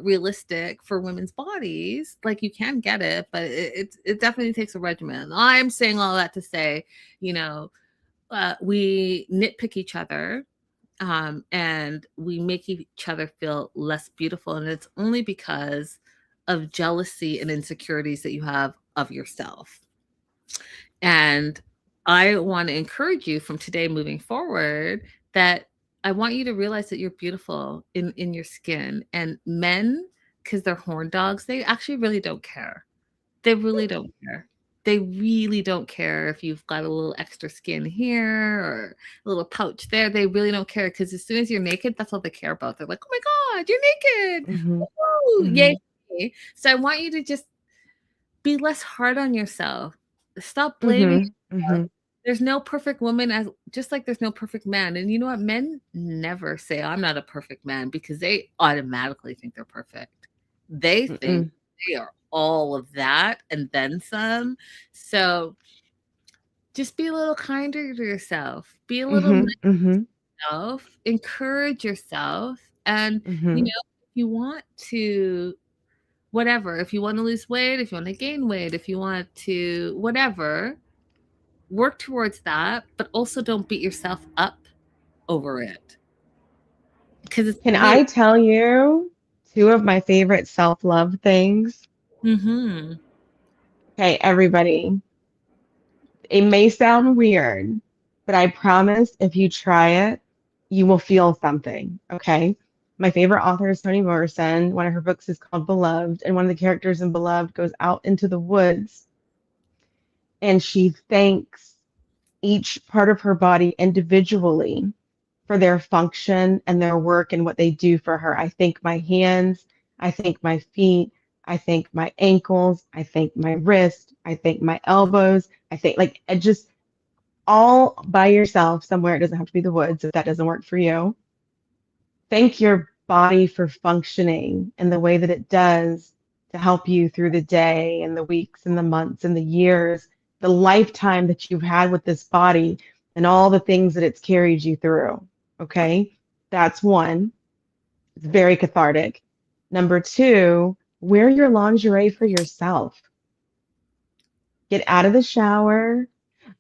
A: realistic for women's bodies. Like you can get it, but it definitely takes a regimen. I'm saying all that to say, we nitpick each other. And we make each other feel less beautiful. And it's only because of jealousy and insecurities that you have of yourself. And I want to encourage you from today moving forward that I want you to realize that you're beautiful in your skin. And men, because they're horn dogs, they actually really don't care. They really don't care. They really don't care if you've got a little extra skin here or a little pouch there. They really don't care because as soon as you're naked, that's all they care about. They're like, oh my God, you're naked. Yay. So I want you to just be less hard on yourself. Stop blaming yourself. There's no perfect woman, just like there's no perfect man. And you know what? Men never say, I'm not a perfect man, because they automatically think they're perfect. They think they are all of that and then some. So just be a little kinder to yourself. Be a little nicer to yourself. Encourage yourself. And, if you want to, whatever, if you want to lose weight, if you want to gain weight, if you want to, whatever, work towards that, but also don't beat yourself up over it.
B: Can I tell you two of my favorite self-love things? Okay, everybody. It may sound weird, but I promise if you try it, you will feel something. Okay. My favorite author is Toni Morrison. One of her books is called Beloved, and one of the characters in Beloved goes out into the woods and she thanks each part of her body individually for their function and their work and what they do for her. I thank my hands, I thank my feet, I thank my ankles, I thank my wrist, I thank my elbows, I think like it just all by yourself somewhere. It doesn't have to be the woods if that doesn't work for you. Thank your body for functioning in the way that it does to help you through the day and the weeks and the months and the years, the lifetime that you've had with this body and all the things that it's carried you through. Okay. That's one. It's very cathartic. Number two, wear your lingerie for yourself. Get out of the shower,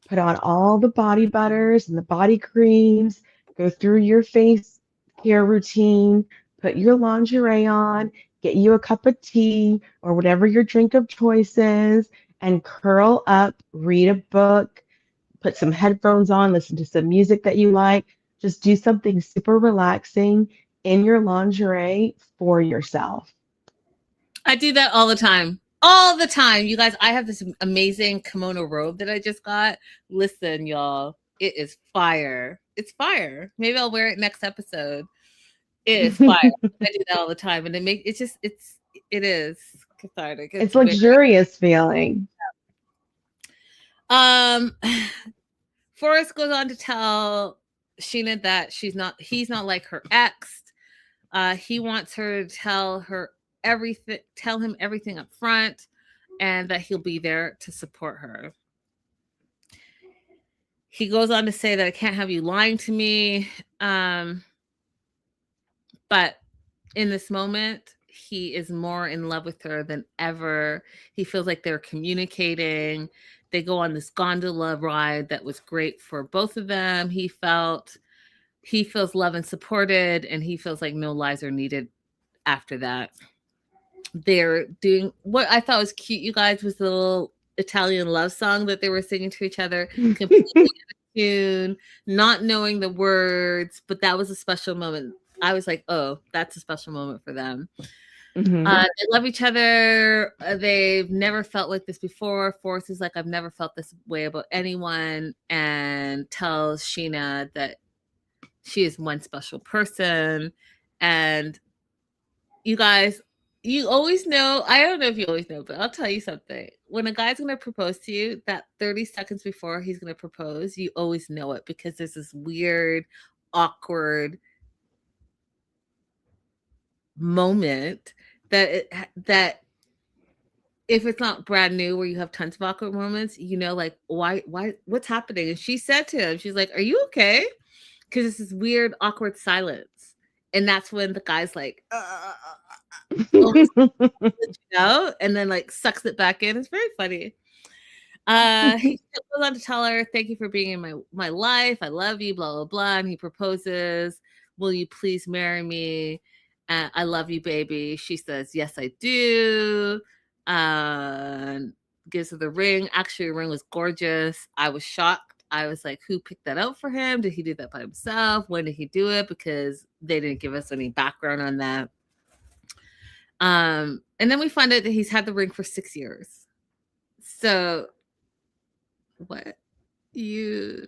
B: put on all the body butters and the body creams, go through your face care routine, put your lingerie on, get you a cup of tea or whatever your drink of choice is, and curl up, read a book, put some headphones on, listen to some music that you like. Just do something super relaxing in your lingerie for yourself.
A: I do that all the time. All the time. You guys, I have this amazing kimono robe that I just got. Listen, y'all, it is fire. It's fire. Maybe I'll wear it next episode. It is fire. I do that all the time. And it is cathartic.
B: It's luxurious feeling.
A: Forrest goes on to tell Sheena that he's not like her ex. He wants her to tell him everything up front, and that he'll be there to support her. He goes on to say that I can't have you lying to me. But in this moment, he is more in love with her than ever. He feels like they're communicating. They go on this gondola ride that was great for both of them. He feels loved and supported, and he feels like no lies are needed after that. They're doing what I thought was cute, you guys, was the little Italian love song that they were singing to each other, completely in tune, not knowing the words, but that was a special moment. I was like, oh, that's a special moment for them.
B: Mm-hmm.
A: They love each other. They've never felt like this before. Forrest is like, I've never felt this way about anyone, and tells Sheena that she is one special person. And you guys, you always know, I don't know if you always know, but I'll tell you something. When a guy's going to propose to you, that 30 seconds before he's going to propose, you always know it, because there's this weird, awkward moment that if it's not brand new, where you have tons of awkward moments, you know, like, why, what's happening? And she said to him, she's like, are you okay? Because it's this weird, awkward silence. And that's when the guy's like, you know, and then like sucks it back in. It's very funny. He goes on to tell her, thank you for being in my life. I love you, blah, blah, blah. And he proposes, will you please marry me? I love you, baby. She says, yes, I do. Gives her the ring. Actually, the ring was gorgeous. I was shocked. I was like, who picked that out for him? Did he do that by himself? When did he do it? Because they didn't give us any background on that. And then we find out that he's had the ring for 6 years. So what? You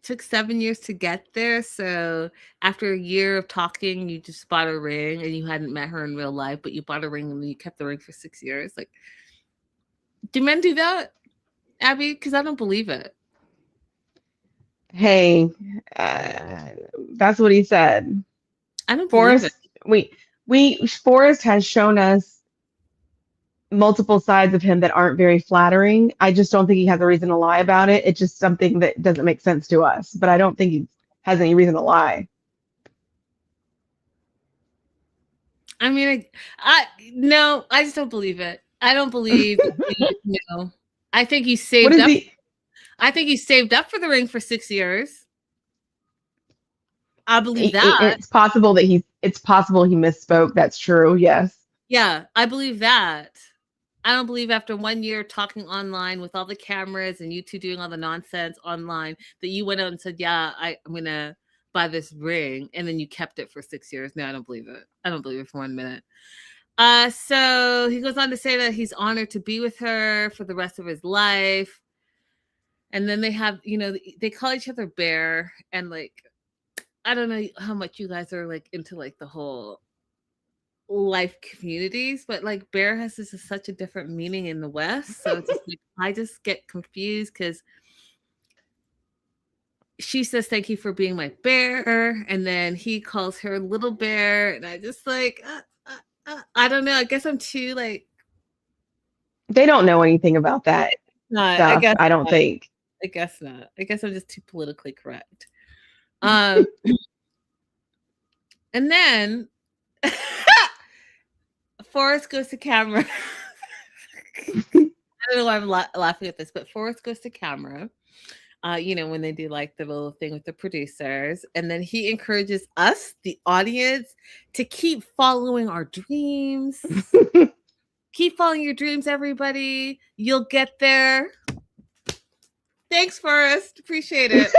A: took 7 years to get there. So after a year of talking, you just bought a ring, and you hadn't met her in real life, but you bought a ring and you kept the ring for 6 years. Like, do men do that, Abby? Because I don't believe it.
B: Hey, that's what he said.
A: I don't believe it.
B: Forrest has shown us multiple sides of him that aren't very flattering. I just don't think he has a reason to lie about it. It's just something that doesn't make sense to us, but I don't think he has any reason to lie.
A: I mean, no, I just don't believe it. I don't believe, no. I think he saved up. I think he saved up for the ring for 6 years. I believe that.
B: It's possible he misspoke. That's true. Yes.
A: Yeah, I believe that. I don't believe after 1 year talking online with all the cameras and you two doing all the nonsense online that you went out and said, yeah, I'm going to buy this ring, and then you kept it for 6 years. No, I don't believe it. I don't believe it for 1 minute. So he goes on to say that he's honored to be with her for the rest of his life. And then they have, you know, they call each other Bear, and like, I don't know how much you guys are like into like the whole life communities, but like Bear has such a different meaning in the West. So it's just like, I just get confused because she says, thank you for being my bear. And then he calls her Little Bear. And I just like, I don't know. I guess I'm too like
B: They don't know anything about that
A: Not, I
B: stuff,
A: guess
B: I don't
A: not.
B: think.
A: I guess not. I guess I'm just too politically correct. Um, and then Forrest goes to camera. I don't know why I'm laughing at this, but Forrest goes to camera. When they do like the little thing with the producers, and then he encourages us, the audience, to keep following our dreams. Keep following your dreams, everybody. You'll get there. Thanks, Forrest. Appreciate it.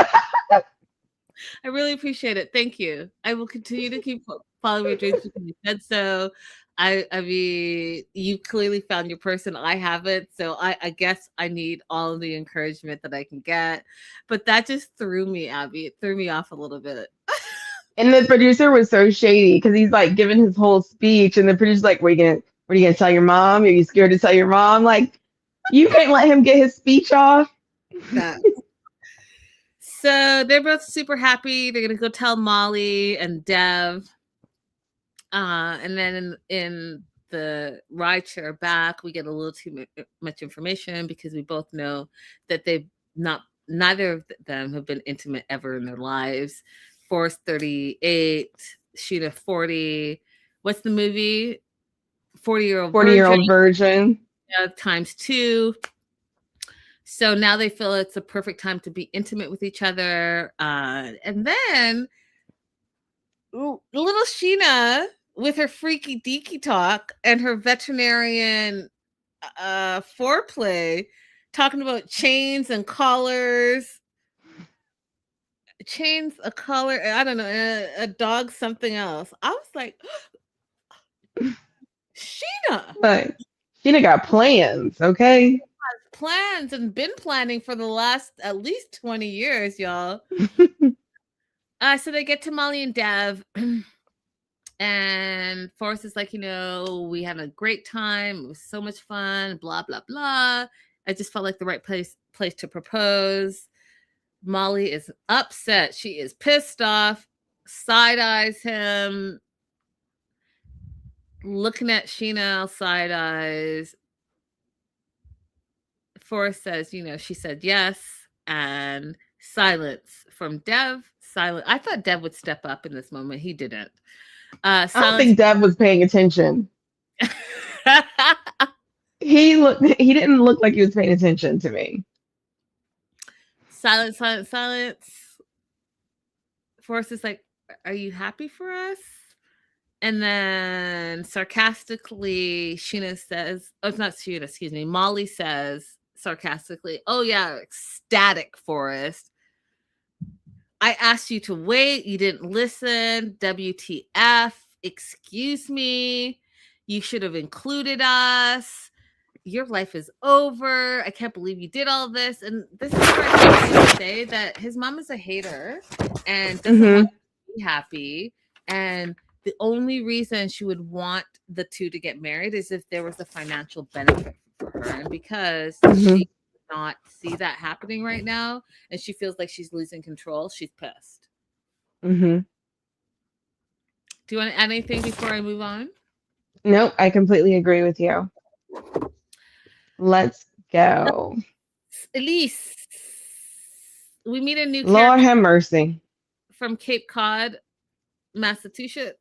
A: I really appreciate it. Thank you. I will continue to keep following your dreams because you said so. I mean, you clearly found your person. I haven't, so I guess I need all of the encouragement that I can get. But that just threw me, Abby. It threw me off a little bit.
B: And the producer was so shady because he's like giving his whole speech, and the producer's like, what are you gonna tell your mom? Are you scared to tell your mom? Like, you couldn't let him get his speech off.
A: That. So they're both super happy. They're gonna go tell Molly and Dev. And then in the rideshare back, we get a little too much information because we both know that neither of them have been intimate ever in their lives. Forrest 38, Sheena 40. What's the movie? 40-year-old
B: 40-year-old virgin.
A: Times 2. So now they feel it's a perfect time to be intimate with each other. And then little Sheena with her freaky deaky talk and her veterinarian foreplay, talking about chains and collars. Chains, a collar, I don't know, a dog, something else. I was like, Sheena.
B: But Sheena got plans, okay?
A: Plans and been planning for the last at least 20 years, y'all. So they get to Molly and Dev, and Forrest is like, we had a great time. It was so much fun, blah, blah, blah. I just felt like the right place to propose. Molly is upset. She is pissed off, side eyes him, looking at Sheena, side eyes. Forrest says, she said yes, and silence from Dev. Silent. I thought Dev would step up in this moment. He didn't.
B: I don't think Dev was paying attention. He didn't look like he was paying attention to me.
A: Silence, silence, silence. Forrest is like, are you happy for us? And then sarcastically, Sheena says, oh, it's not Sheena, excuse me. Molly says sarcastically, oh yeah, ecstatic, Forrest. I asked you to wait. You didn't listen. WTF. Excuse me. You should have included us. Your life is over. I can't believe you did all this. And this is where I can say that his mom is a hater and doesn't want to be happy. And the only reason she would want the two to get married is if there was a financial benefit for her. And because she not see that happening right now, and she feels like she's losing control, she's pissed. Do you want to add anything before I move on?
B: Nope, I completely agree with you. Let's go.
A: Elise. We meet a new
B: Lord have mercy.
A: From Cape Cod, Massachusetts.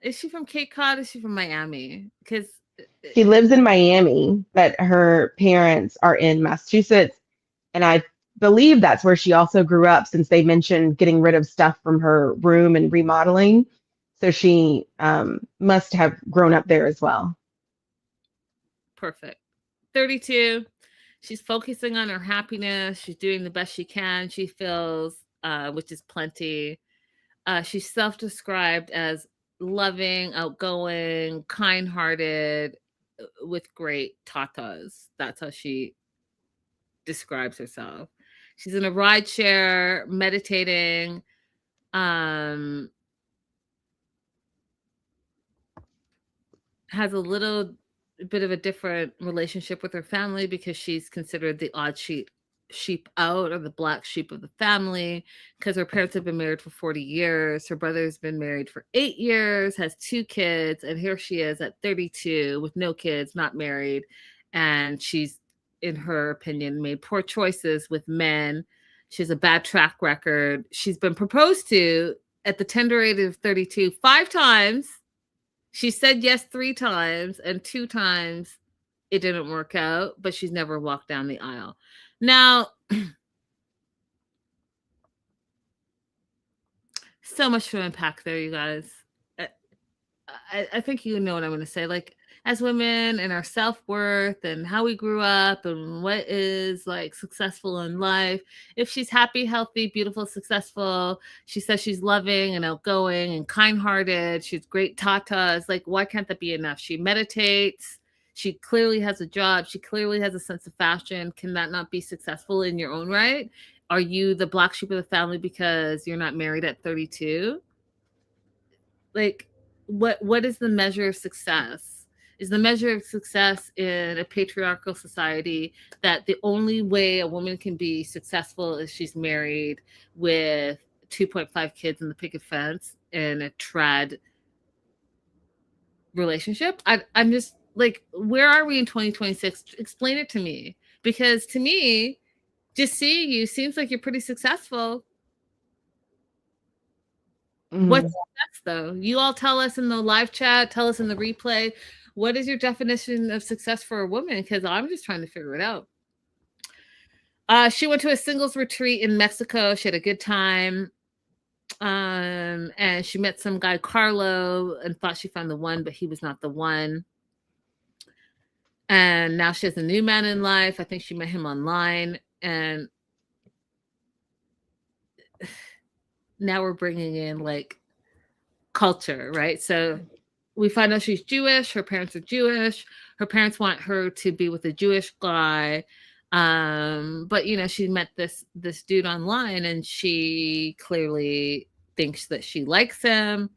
A: Is she from Cape Cod? Or is she from Miami? Because
B: she lives in Miami, but her parents are in Massachusetts. And I believe that's where she also grew up, since they mentioned getting rid of stuff from her room and remodeling. So she must have grown up there as well.
A: Perfect. 32. She's focusing on her happiness. She's doing the best she can. She feels, which is plenty. She's self-described as loving, outgoing, kind-hearted, with great tatas. That's how she describes herself. She's in a ride share, meditating. Has a little bit of a different relationship with her family because she's considered the odd sheet sheep out, or the black sheep of the family, because her parents have been married for 40 years. Her brother's been married for 8 years, has 2 kids, and here she is at 32 with no kids, not married, and she's, in her opinion, made poor choices with men. She has a bad track record. She's been proposed to at the tender age of 32 5 times. She said yes 3 times, and 2 times it didn't work out, but she's never walked down the aisle. Now, so much to unpack there, you guys. I think you know what I'm going to say. Like, as women and our self-worth and how we grew up and what is like successful in life. If she's happy, healthy, beautiful, successful, she says she's loving and outgoing and kind-hearted, she's great tatas, like, why can't that be enough? She meditates. She clearly has a job. She clearly has a sense of fashion. Can that not be successful in your own right? Are you the black sheep of the family because you're not married at 32? Like, what is the measure of success? Is the measure of success in a patriarchal society that the only way a woman can be successful is she's married with 2.5 kids in the picket fence in a trad relationship? I'm just like, where are we in 2026? Explain it to me. Because to me, just seeing you seems like you're pretty successful. What's success, though? You all tell us in the live chat, tell us in the replay. What is your definition of success for a woman? Because I'm just trying to figure it out. She went to a singles retreat in Mexico. She had a good time. And she met some guy, Carlo, and thought she found the one, but he was not the one. And now she has a new man in life. I think she met him online. And now we're bringing in like culture, right? So we find out she's Jewish. Her parents are Jewish. Her parents want her to be with a Jewish guy. But you know, she met this dude online, and she clearly thinks that she likes him.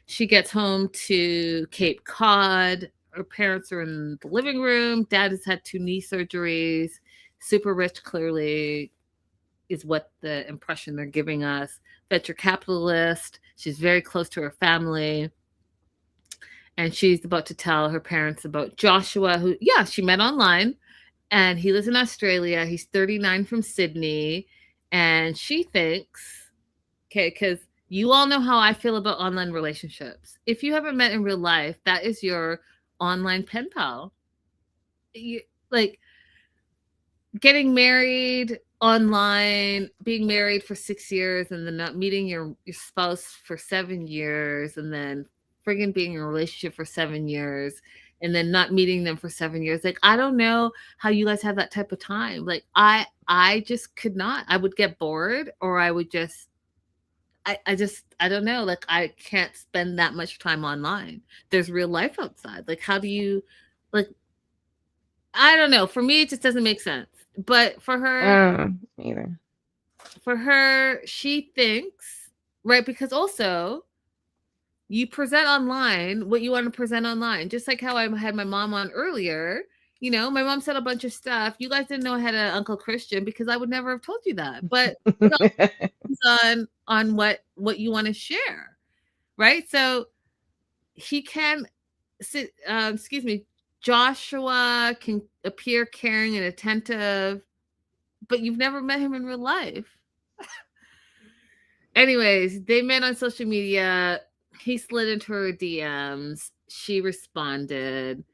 A: She gets home to Cape Cod. Her parents are in the living room. Dad has had 2 knee surgeries. Super rich, clearly, is what the impression they're giving us. Venture capitalist. She's very close to her family. And she's about to tell her parents about Joshua, who, yeah, she met online. And he lives in Australia. He's 39 from Sydney. And she thinks, okay, because you all know how I feel about online relationships. If you haven't met in real life, that is your online pen pal. Like, getting married online, being married for 6 years, and then not meeting your spouse for 7 years, and then friggin' being in a relationship for 7 years, and then not meeting them for 7 years. Like, I don't know how you guys have that type of time. Like, I just could not. I would get bored, or I would just, I don't know. Like, I can't spend that much time online. There's real life outside. Like, how do you, like, I don't know. For me, it just doesn't make sense. But for her,
B: either.
A: For her, she thinks, right? Because also, you present online what you want to present online. Just like how I had my mom on earlier. You know, my mom said a bunch of stuff. You guys didn't know I had an Uncle Christian because I would never have told you that. But it all on what you want to share, right? So he can, excuse me, Joshua can appear caring and attentive, but you've never met him in real life. Anyways, they met on social media. He slid into her DMs. She responded,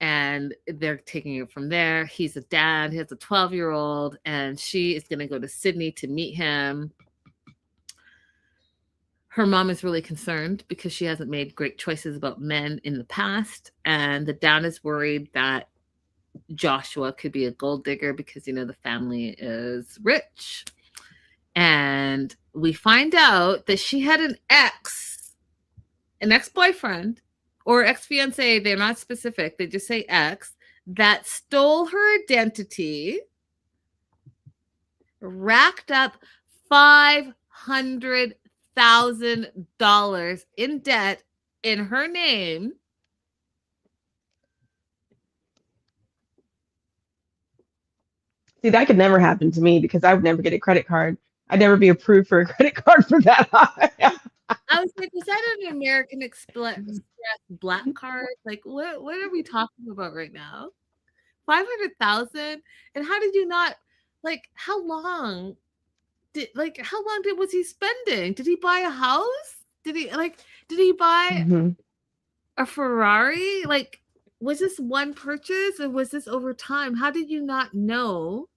A: and they're taking it from there. He's a dad. He has a 12-year-old, and she is going to go to Sydney to meet him. Her mom is really concerned because she hasn't made great choices about men in the past. And the dad is worried that Joshua could be a gold digger because, you know, the family is rich. And we find out that she had an ex-boyfriend or ex-fiance. They're not specific. They just say ex, that stole her identity, racked up $500,000 in debt in her name.
B: See, that could never happen to me because I would never get a credit card. I'd never be approved for a credit card for that high.
A: I was like, was that an American Express black card? Like, what are we talking about right now? 500,000? And how did you not like? How long was he spending? Did he buy a house? Did he buy
B: Mhm.
A: a Ferrari? Like, was this one purchase or was this over time? How did you not know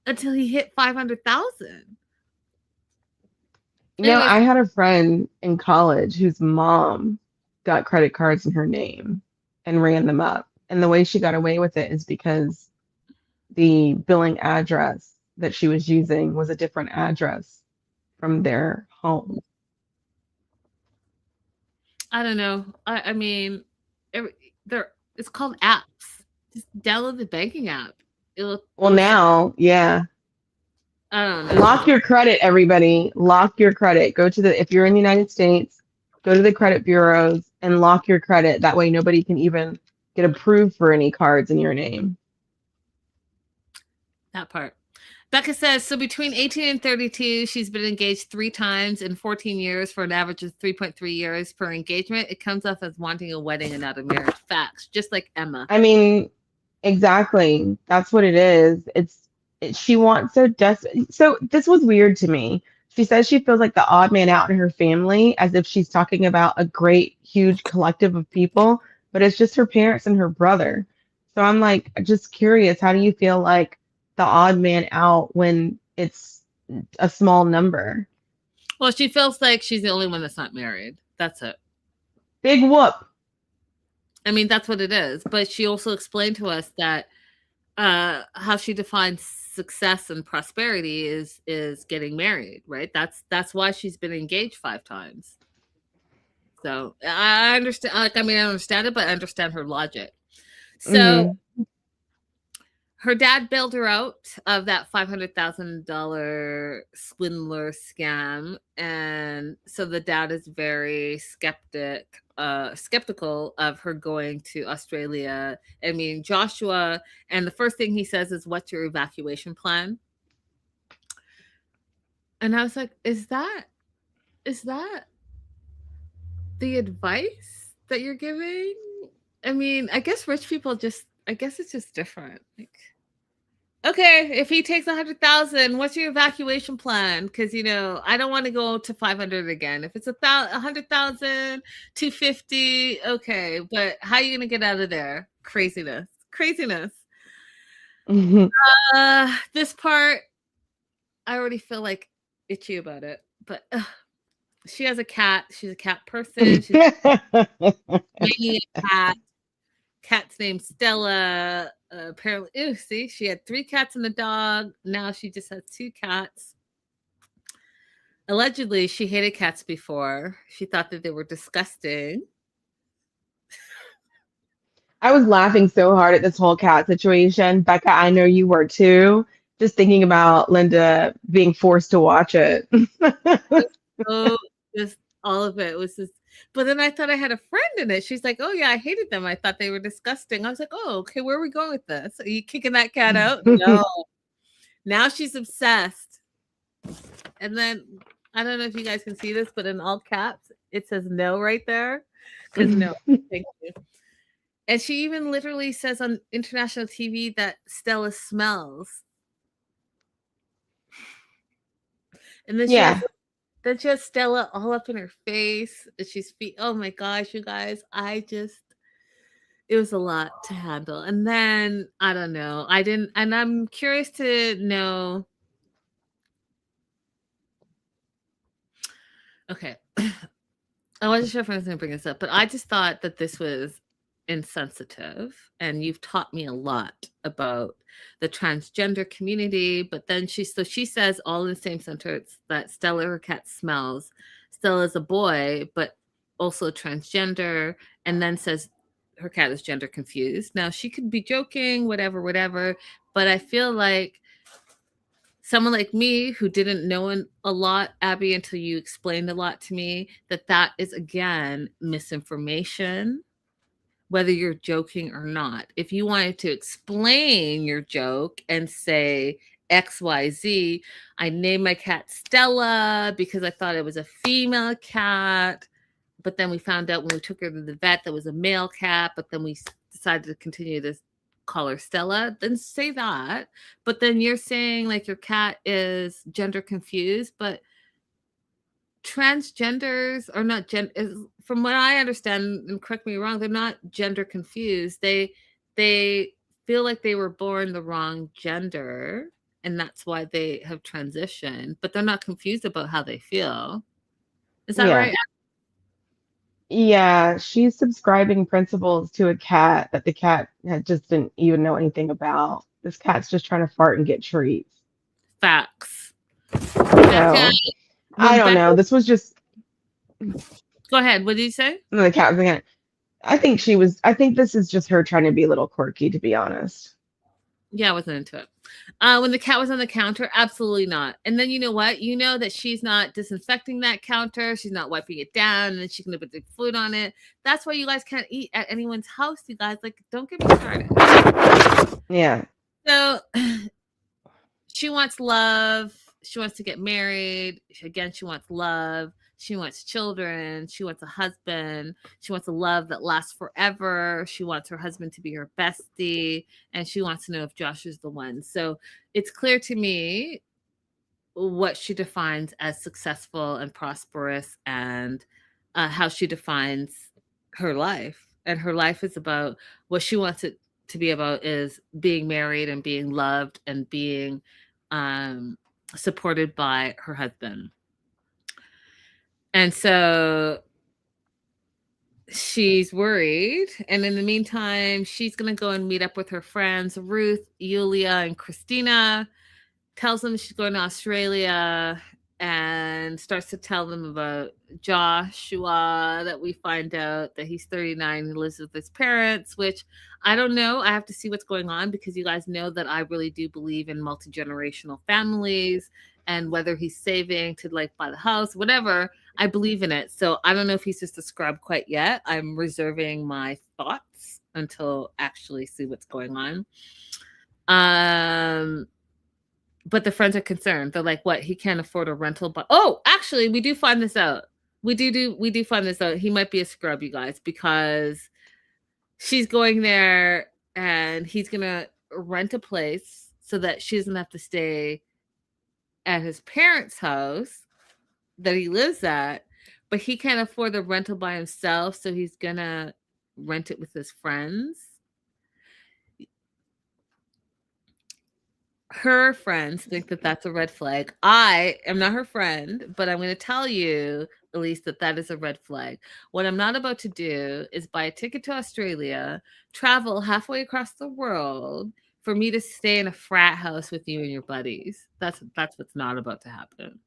A: until he hit 500,000?
B: You know,
A: Anyways,
B: I had a friend in college whose mom got credit cards in her name and ran them up. And the way she got away with it is because the billing address that she was using was a different address from their home.
A: I don't know. I mean, every, there it's called apps. Just download the banking app.
B: Well, now, yeah.
A: I don't
B: Lock
A: know.
B: your credit, everybody. Lock your credit. Go to if you're in the United States, go to the credit bureaus and lock your credit. That way nobody can even get approved for any cards in your name.
A: That part. Becca says, so between 18 and 32, she's been engaged 3 times in 14 years for an average of 3.3 years per engagement. It comes off as wanting a wedding and not a marriage. Facts, just like Emma.
B: I mean, exactly. That's what it is. She wants so desperate. So this was weird to me. She says she feels like the odd man out in her family, as if she's talking about a great, huge collective of people, but it's just her parents and her brother. So I'm like, just curious, how do you feel like the odd man out when it's a small number?
A: Well, she feels like she's the only one that's not married. That's it.
B: Big whoop.
A: I mean, that's what it is. But she also explained to us that how she defines success and prosperity is getting married, right? That's why she's been engaged 5 times. So I understand. Like, I mean, I understand it, but I understand her logic. So
B: Hmm.
A: her dad bailed her out of that $500,000 swindler scam, and so the dad is very skeptical of her going to Australia. I mean, Joshua, and the first thing he says is, "What's your evacuation plan?" And I was like, "Is that the advice that you're giving?" I mean, I guess rich people I guess it's just different. Like, okay, if he takes 100,000, what's your evacuation plan? Because I don't want to go to 500 again. If it's 100,000, 250, okay, but how are you gonna get out of there? Craziness, craziness.
B: Hmm.
A: This part, I already feel like itchy about it, but she has a cat. She's a cat person. She's banging a cat. Cat's named Stella. Apparently, ew, see, she had 3 cats and a dog. Now she just has 2 cats. Allegedly, she hated cats before. She thought that they were disgusting.
B: I was laughing so hard at this whole cat situation. Becca, I know you were too. Just thinking about Linda being forced to watch it.
A: So just all of it was just. But then I thought I had a friend in it. She's like, "Oh yeah, I hated them. I thought they were disgusting." I was like, "Oh, okay. Where are we going with this? Are you kicking that cat out?" No. Now she's obsessed. And then I don't know if you guys can see this, but in all caps, it says no right there. Because no, thank you. And she even literally says on international TV that Stella smells. And
B: Yeah.
A: then she has Stella all up in her face. And oh my gosh, you guys, it was a lot to handle. And then I don't know. And I'm curious to know. Okay. I wasn't sure if I was going to bring this up, but I just thought that this was insensitive. And you've taught me a lot about the transgender community. But then she says all in the same sentence that Stella, her cat, smells. Stella's a boy, but also transgender, and then says her cat is gender confused. Now she could be joking, whatever, whatever. But I feel like someone like me who didn't know a lot, Abby, until you explained a lot to me, that is again misinformation, whether you're joking or not. If you wanted to explain your joke and say XYZ, I named my cat Stella because I thought it was a female cat. But then we found out when we took her to the vet that was a male cat. But then we decided to continue to call her Stella. Then say that. But then you're saying like your cat is gender confused. But transgenders are not from what I understand, and correct me wrong, they're not gender confused. They feel like they were born the wrong gender, and that's why they have transitioned, but they're not confused about how they feel. Is that
B: Yeah.
A: right?
B: Yeah, she's subscribing principles to a cat that the cat just didn't even know anything about. This cat's just trying to fart and get treats.
A: Facts.
B: So I don't know. This was just
A: Go ahead. What did you say?
B: the cat was again. I think this is just her trying to be a little quirky, to be honest.
A: Yeah, I wasn't into it. When the cat was on the counter, absolutely not. And then you know what? You know that she's not disinfecting that counter. She's not wiping it down, and then she can put the food on it. That's why you guys can't eat at anyone's house, you guys. Like, don't get me started.
B: Yeah.
A: So she wants love. She wants to get married. Again, she wants love. She wants children. She wants a husband. She wants a love that lasts forever. She wants her husband to be her bestie. And she wants to know if Josh is the one. So it's clear to me what she defines as successful and prosperous, and how she defines her life. And her life is about what she wants it to be about is being married and being loved and being supported by her husband. And so she's worried. And in the meantime, she's going to go and meet up with her friends, Ruth, Yulia, and Christina, tells them she's going to Australia, and starts to tell them about Joshua, that we find out that he's 39 and lives with his parents, which I don't know. I have to see what's going on, because you guys know that I really do believe in multi-generational families, and whether he's saving to like buy the house, whatever, I believe in it. So I don't know if he's just a scrub quite yet. I'm reserving my thoughts until actually see what's going on. But the friends are concerned. They're like, what? He can't afford a rental. But oh, actually, we do find this out. We do find this out. He might be a scrub, you guys, because she's going there and he's gonna rent a place so that she doesn't have to stay at his parents' house that he lives at. But he can't afford the rental by himself, so he's gonna rent it with his friends. Her friends think that that's a red flag. I am not her friend, but I'm going to tell you, Elise, that that is a red flag. What I'm not about to do is buy a ticket to Australia, travel halfway across the world for me to stay in a frat house with you and your buddies. That's what's not about to happen.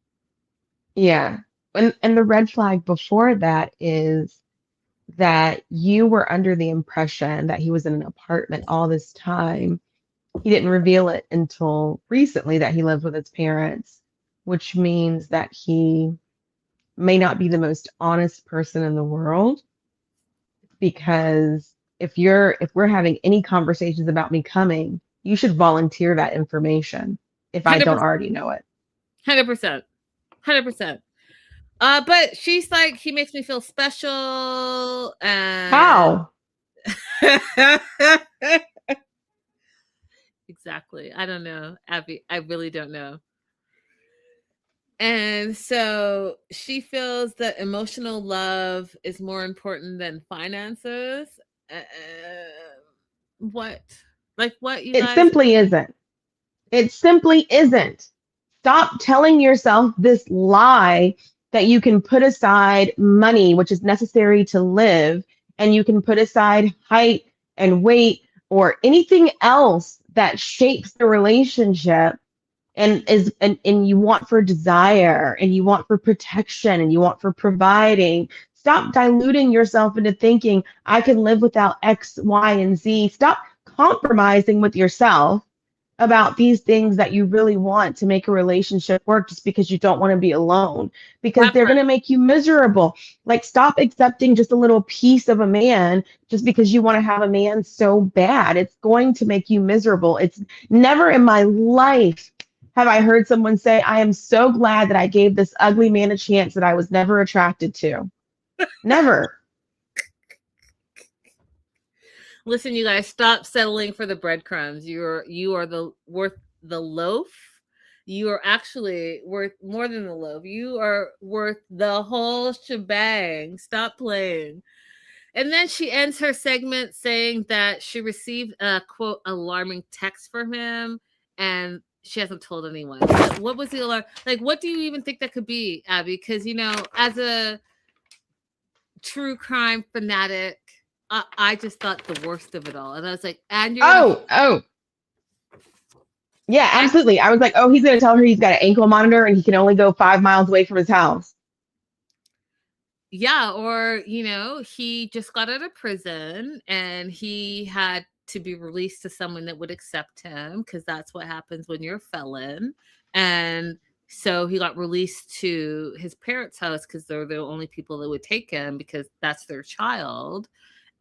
B: Yeah. And the red flag before that is that you were under the impression that he was in an apartment all this time. He didn't reveal it until recently that he lived with his parents, which means that he may not be the most honest person in the world. Because if we're having any conversations about me coming, you should volunteer that information if I don't already know it.
A: 100%. 100%. But she's like, he makes me feel special. And
B: How?
A: Exactly. I don't know, Abby. I really don't know. And so she feels that emotional love is more important than finances. What? Like what, you guys?
B: It simply isn't. It simply isn't. Stop telling yourself this lie that you can put aside money, which is necessary to live, and you can put aside height and weight or anything else that shapes the relationship and you want for desire and you want for protection and you want for providing. Stop diluting yourself into thinking I can live without X, Y, and Z. Stop compromising with yourself about these things that you really want to make a relationship work just because you don't want to be alone, because they're going to make you miserable. Like, stop accepting just a little piece of a man just because you want to have a man so bad. It's going to make you miserable. It's never in my life have I heard someone say, I am so glad that I gave this ugly man a chance that I was never attracted to. Never.
A: Listen, you guys, stop settling for the breadcrumbs. You are worth the loaf. You are actually worth more than the loaf. You are worth the whole shebang. Stop playing. And then she ends her segment saying that she received a quote alarming text from him, and she hasn't told anyone. What was the alarm? Like, what do you even think that could be, Abby? Because, you know, as a true crime fanatic, I just thought the worst of it all. And I was like, and you're
B: Oh. Yeah, absolutely. I was like, oh, he's going to tell her he's got an ankle monitor and he can only go 5 miles away from his house.
A: Yeah, or, you know, he just got out of prison and he had to be released to someone that would accept him, because that's what happens when you're a felon. And so he got released to his parents' house because they're the only people that would take him because that's their child.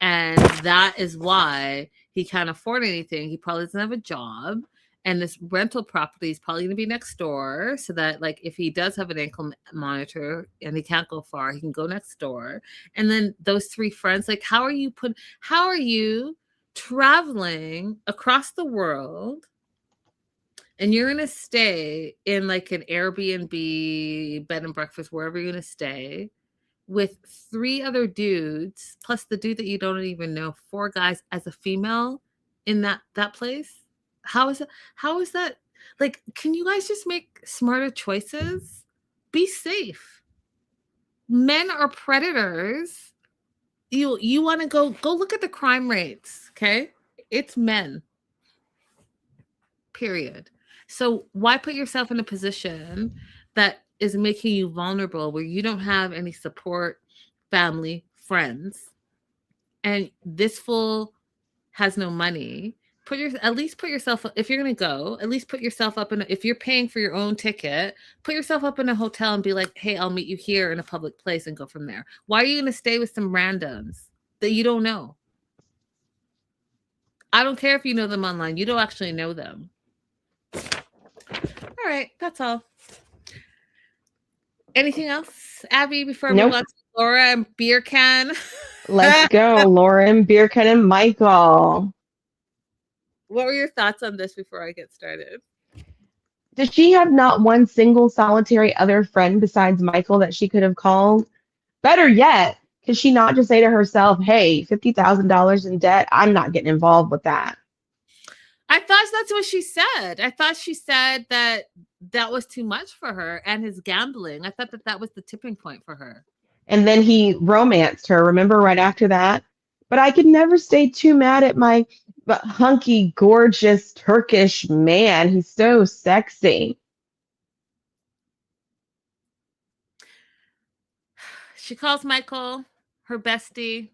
A: And that is why he can't afford anything. He probably doesn't have a job. And this rental property is probably going to be next door, so that, like, if he does have an ankle monitor and he can't go far, he can go next door. And then those 3 friends, like, how are you traveling across the world and you're going to stay in like an Airbnb, bed and breakfast, wherever you're going to stay, with 3 other dudes, plus the dude that you don't even know, 4 guys as a female in that place? How is that? Like, can you guys just make smarter choices? Be safe. Men are predators. You want to go look at the crime rates, okay? It's men. Period. So why put yourself in a position that is making you vulnerable, where you don't have any support, family, friends, and this fool has no money? At least put yourself, if you're going to go, at least put yourself up in, if you're paying for your own ticket, put yourself up in a hotel and be like, hey, I'll meet you here in a public place, and go from there. Why are you going to stay with some randoms that you don't know? I don't care if you know them online. You don't actually know them. All right, that's all. Anything else, Abby, before we move on to Laura and Beer Can?
B: Let's go, Lauren, Beer Can, and Michael.
A: What were your thoughts on this before I get started?
B: Does she have not one single solitary other friend besides Michael that she could have called? Better yet, could she not just say to herself, hey, $50,000 in debt, I'm not getting involved with that?
A: I thought that's what she said. I thought she said that was too much for her, and his gambling. I thought that was the tipping point for her.
B: And then he romanced her, remember, right after that? But I could never stay too mad at my hunky, gorgeous Turkish man. He's so sexy.
A: She calls Michael her bestie,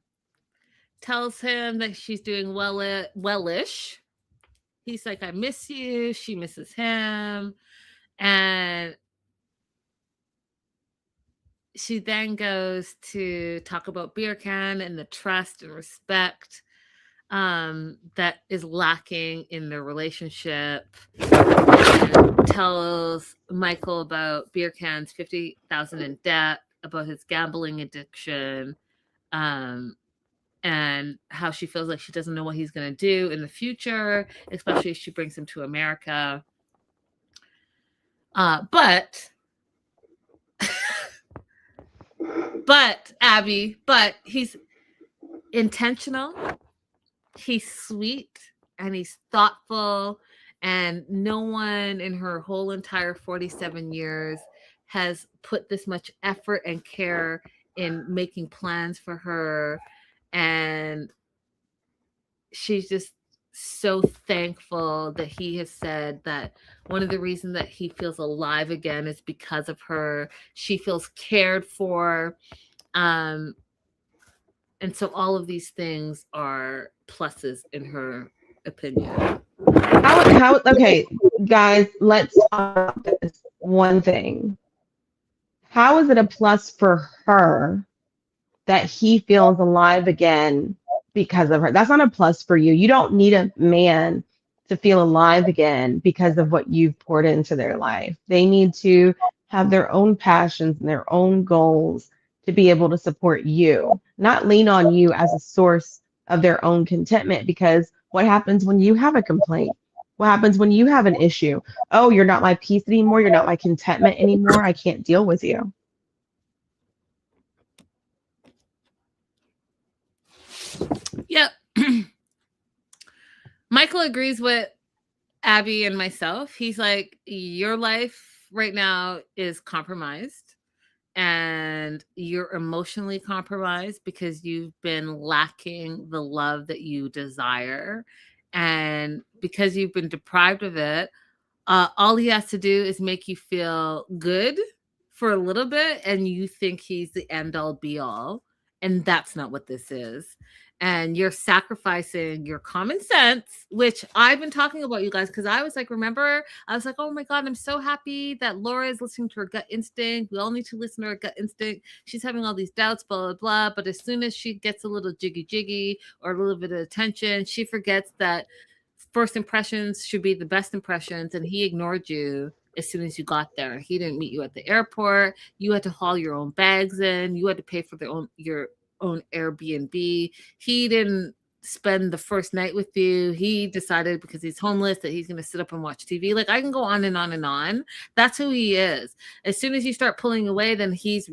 A: tells him that she's doing wellish. He's like, I miss you. She misses him. And she then goes to talk about Beer Can and the trust and respect that is lacking in their relationship. And tells Michael about Beer Can's $50,000 in debt, about his gambling addiction, and how she feels like she doesn't know what he's going to do in the future, especially if she brings him to America. But Abby, he's intentional, he's sweet, and he's thoughtful, and no one in her whole entire 47 years has put this much effort and care in making plans for her. And she's just so thankful that he has said that one of the reasons that he feels alive again is because of her. She feels cared for. And so all of these things are pluses in her opinion.
B: Okay, guys, let's talk about this one thing. How is it a plus for her that he feels alive again because of her? That's not a plus for you. You don't need a man to feel alive again because of what you've poured into their life. They need to have their own passions and their own goals to be able to support you, not lean on you as a source of their own contentment. Because what happens when you have a complaint? What happens when you have an issue? Oh, you're not my peace anymore. You're not my contentment anymore. I can't deal with you.
A: Yep. Michael agrees with Abby and myself. He's like, your life right now is compromised and you're emotionally compromised because you've been lacking the love that you desire. And because you've been deprived of it, all he has to do is make you feel good for a little bit, and you think he's the end all be all. And that's not what this is. And you're sacrificing your common sense, which I've been talking about, you guys, because I was like, remember, I was like, oh my God, I'm so happy that Laura is listening to her gut instinct. We all need to listen to her gut instinct. She's having all these doubts, blah, blah, blah. But as soon as she gets a little jiggy or a little bit of attention, she forgets that first impressions should be the best impressions, and he ignored you as soon as you got there. He didn't meet you at the airport. You had to haul your own bags in. You had to pay for your own Airbnb. He didn't spend the first night with you. He decided because he's homeless that he's going to sit up and watch TV. Like, I can go on and on and on. That's who he is. As soon as you start pulling away, then he's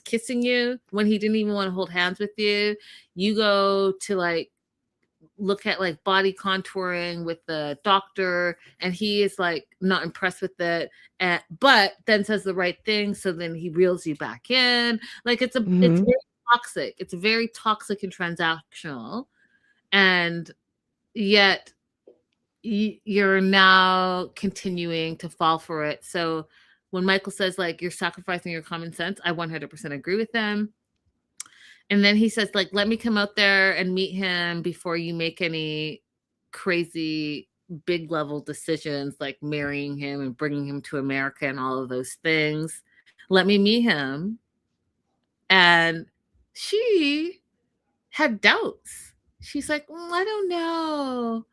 A: kissing you when he didn't even want to hold hands with you. You go to like look at like body contouring with the doctor, and he is like not impressed with it, but then says the right thing, so then he reels you back in. Like it's very toxic. It's very toxic and transactional, and yet you're now continuing to fall for it. So when Michael says like you're sacrificing your common sense, I 100% agree with them. And then he says, like, let me come out there and meet him before you make any crazy big level decisions like marrying him and bringing him to America and all of those things. Let me meet him. And she had doubts. She's like, I don't know.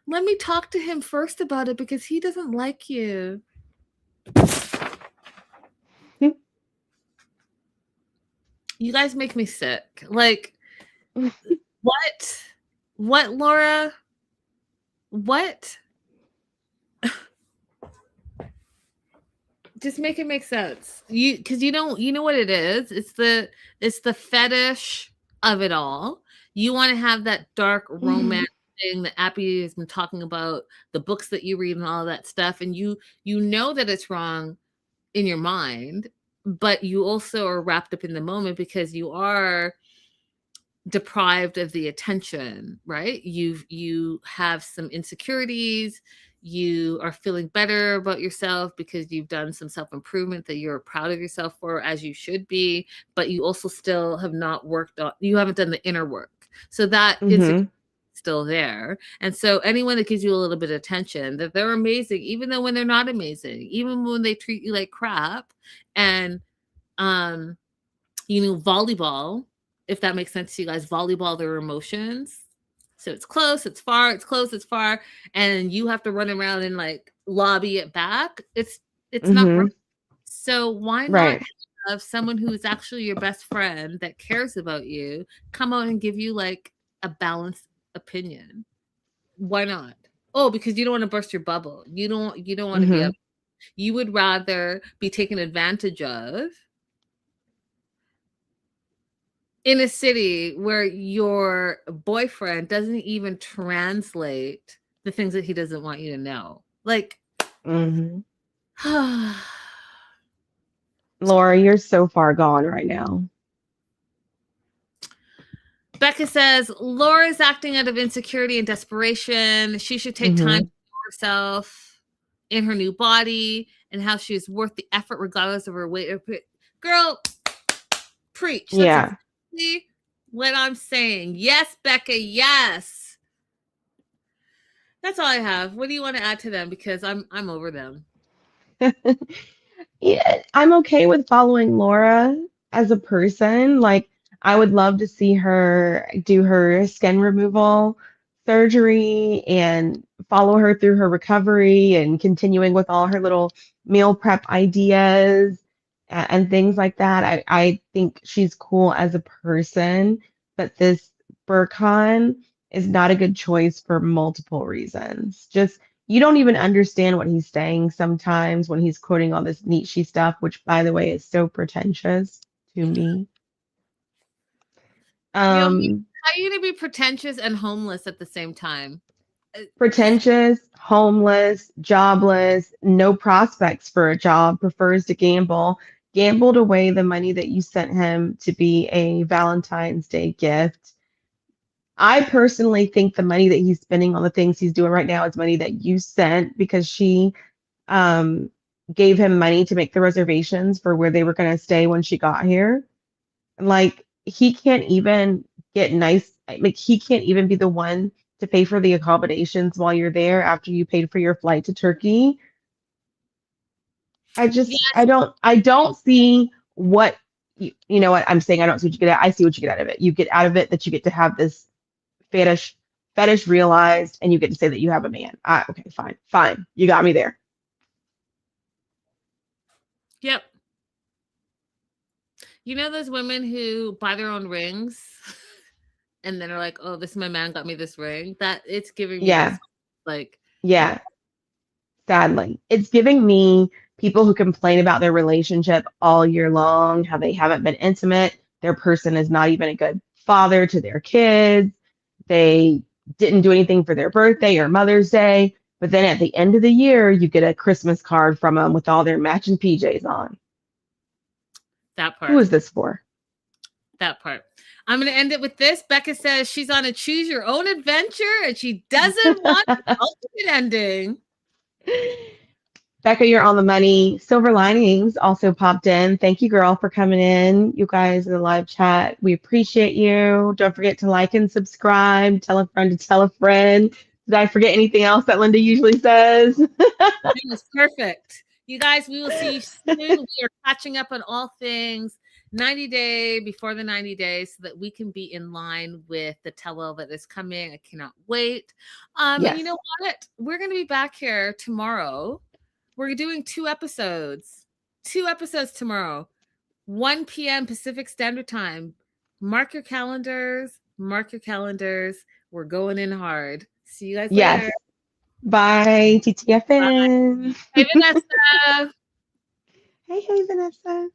A: Let me talk to him first about it because he doesn't like you. You guys make me sick. Like, what? What, Laura? What? Just make it make sense. Because you know what it is. It's the fetish of it all. You want to have that dark romance thing that Abby has been talking about, the books that you read and all that stuff, and you know that it's wrong in your mind, but you also are wrapped up in the moment because you are deprived of the attention, right? You have some insecurities. You are feeling better about yourself because you've done some self-improvement that you're proud of yourself for, as you should be, but you also still have not worked on, you haven't done the inner work. So that is still there. And so anyone that gives you a little bit of attention, that they're amazing, even though when they're not amazing, even when they treat you like crap. And volleyball, if that makes sense to you guys, volleyball their emotions. So it's close, it's far, it's close, it's far, and you have to run around and like lobby it back. It's not right. So why not have someone who is actually your best friend that cares about you come out and give you like a balanced opinion? Why not? Oh, because you don't want to burst your bubble. You don't want to be up. You would rather be taken advantage of in a city where your boyfriend doesn't even translate the things that he doesn't want you to know. Like,
B: Laura, you're so far gone right now.
A: Becca says, Laura's acting out of insecurity and desperation. She should take time to know herself in her new body and how she's worth the effort regardless of her weight. Girl, preach.
B: Yeah.
A: what I'm saying. Yes, Becca, yes. That's all I have. What do you want to add to them? Because I'm over them.
B: Yeah, I'm okay with following Laura as a person. Like, I would love to see her do her skin removal surgery and follow her through her recovery and continuing with all her little meal prep ideas and things like that. I think she's cool as a person, but this Burkhan is not a good choice for multiple reasons. Just you don't even understand what he's saying sometimes when he's quoting all this Nietzsche stuff, which, by the way, is so pretentious to me.
A: You know,
B: Um,
A: how are you going to be pretentious and homeless at the same time?
B: Pretentious, homeless, jobless, no prospects for a job, prefers to gamble, gambled away the money that you sent him to be a Valentine's Day gift. I personally think the money that he's spending on the things he's doing right now is money that you sent because she um, gave him money to make the reservations for where they were going to stay when she got here. Like, he can't even get nice, like, he can't even be the one to pay for the accommodations while you're there after you paid for your flight to Turkey.
A: Yes,
B: I don't see what, you know what I'm saying. I don't see what you get out. I see what you get out of it. You get out of it that you get to have this fetish, fetish realized, and you get to say that you have a man. Okay, fine, fine. You got me there.
A: yep. You know those women who buy their own rings and then are like, "Oh, this my man got me this ring." That it's giving me those
B: Yeah,
A: like
B: yeah. Sadly, it's giving me people who complain about their relationship all year long, how they haven't been intimate. Their person is not even a good father to their kids. They didn't do anything for their birthday or Mother's Day. But then at the end of the year, you get a Christmas card from them with all their matching PJs on.
A: that
B: Who
A: part.
B: is this for?
A: That part. I'm going to end it with this. Becca says she's on a choose your own adventure and she doesn't want the ultimate ending.
B: Becca, you're on the money. Silver Linings also popped in. Thank you, girl, for coming in. You guys in the live chat, we appreciate you. Don't forget to like and subscribe. Tell a friend to tell a friend. Did I forget anything else that Linda usually says?
A: It was perfect. You guys, we will see you soon. We are catching up on all things 90 day before the 90 days so that we can be in line with the tell-all that is coming. I cannot wait. And
B: Yes.
A: you know what? We're going to be back here tomorrow. We're doing 2 episodes. 2 episodes tomorrow. 1 p.m. Pacific Standard Time. Mark your calendars. Mark your calendars. We're going in hard. See you guys
B: Yes.
A: later.
B: Bye,
A: Bye.
B: TTFN.
A: Hey, Vanessa.
B: Hey, Vanessa.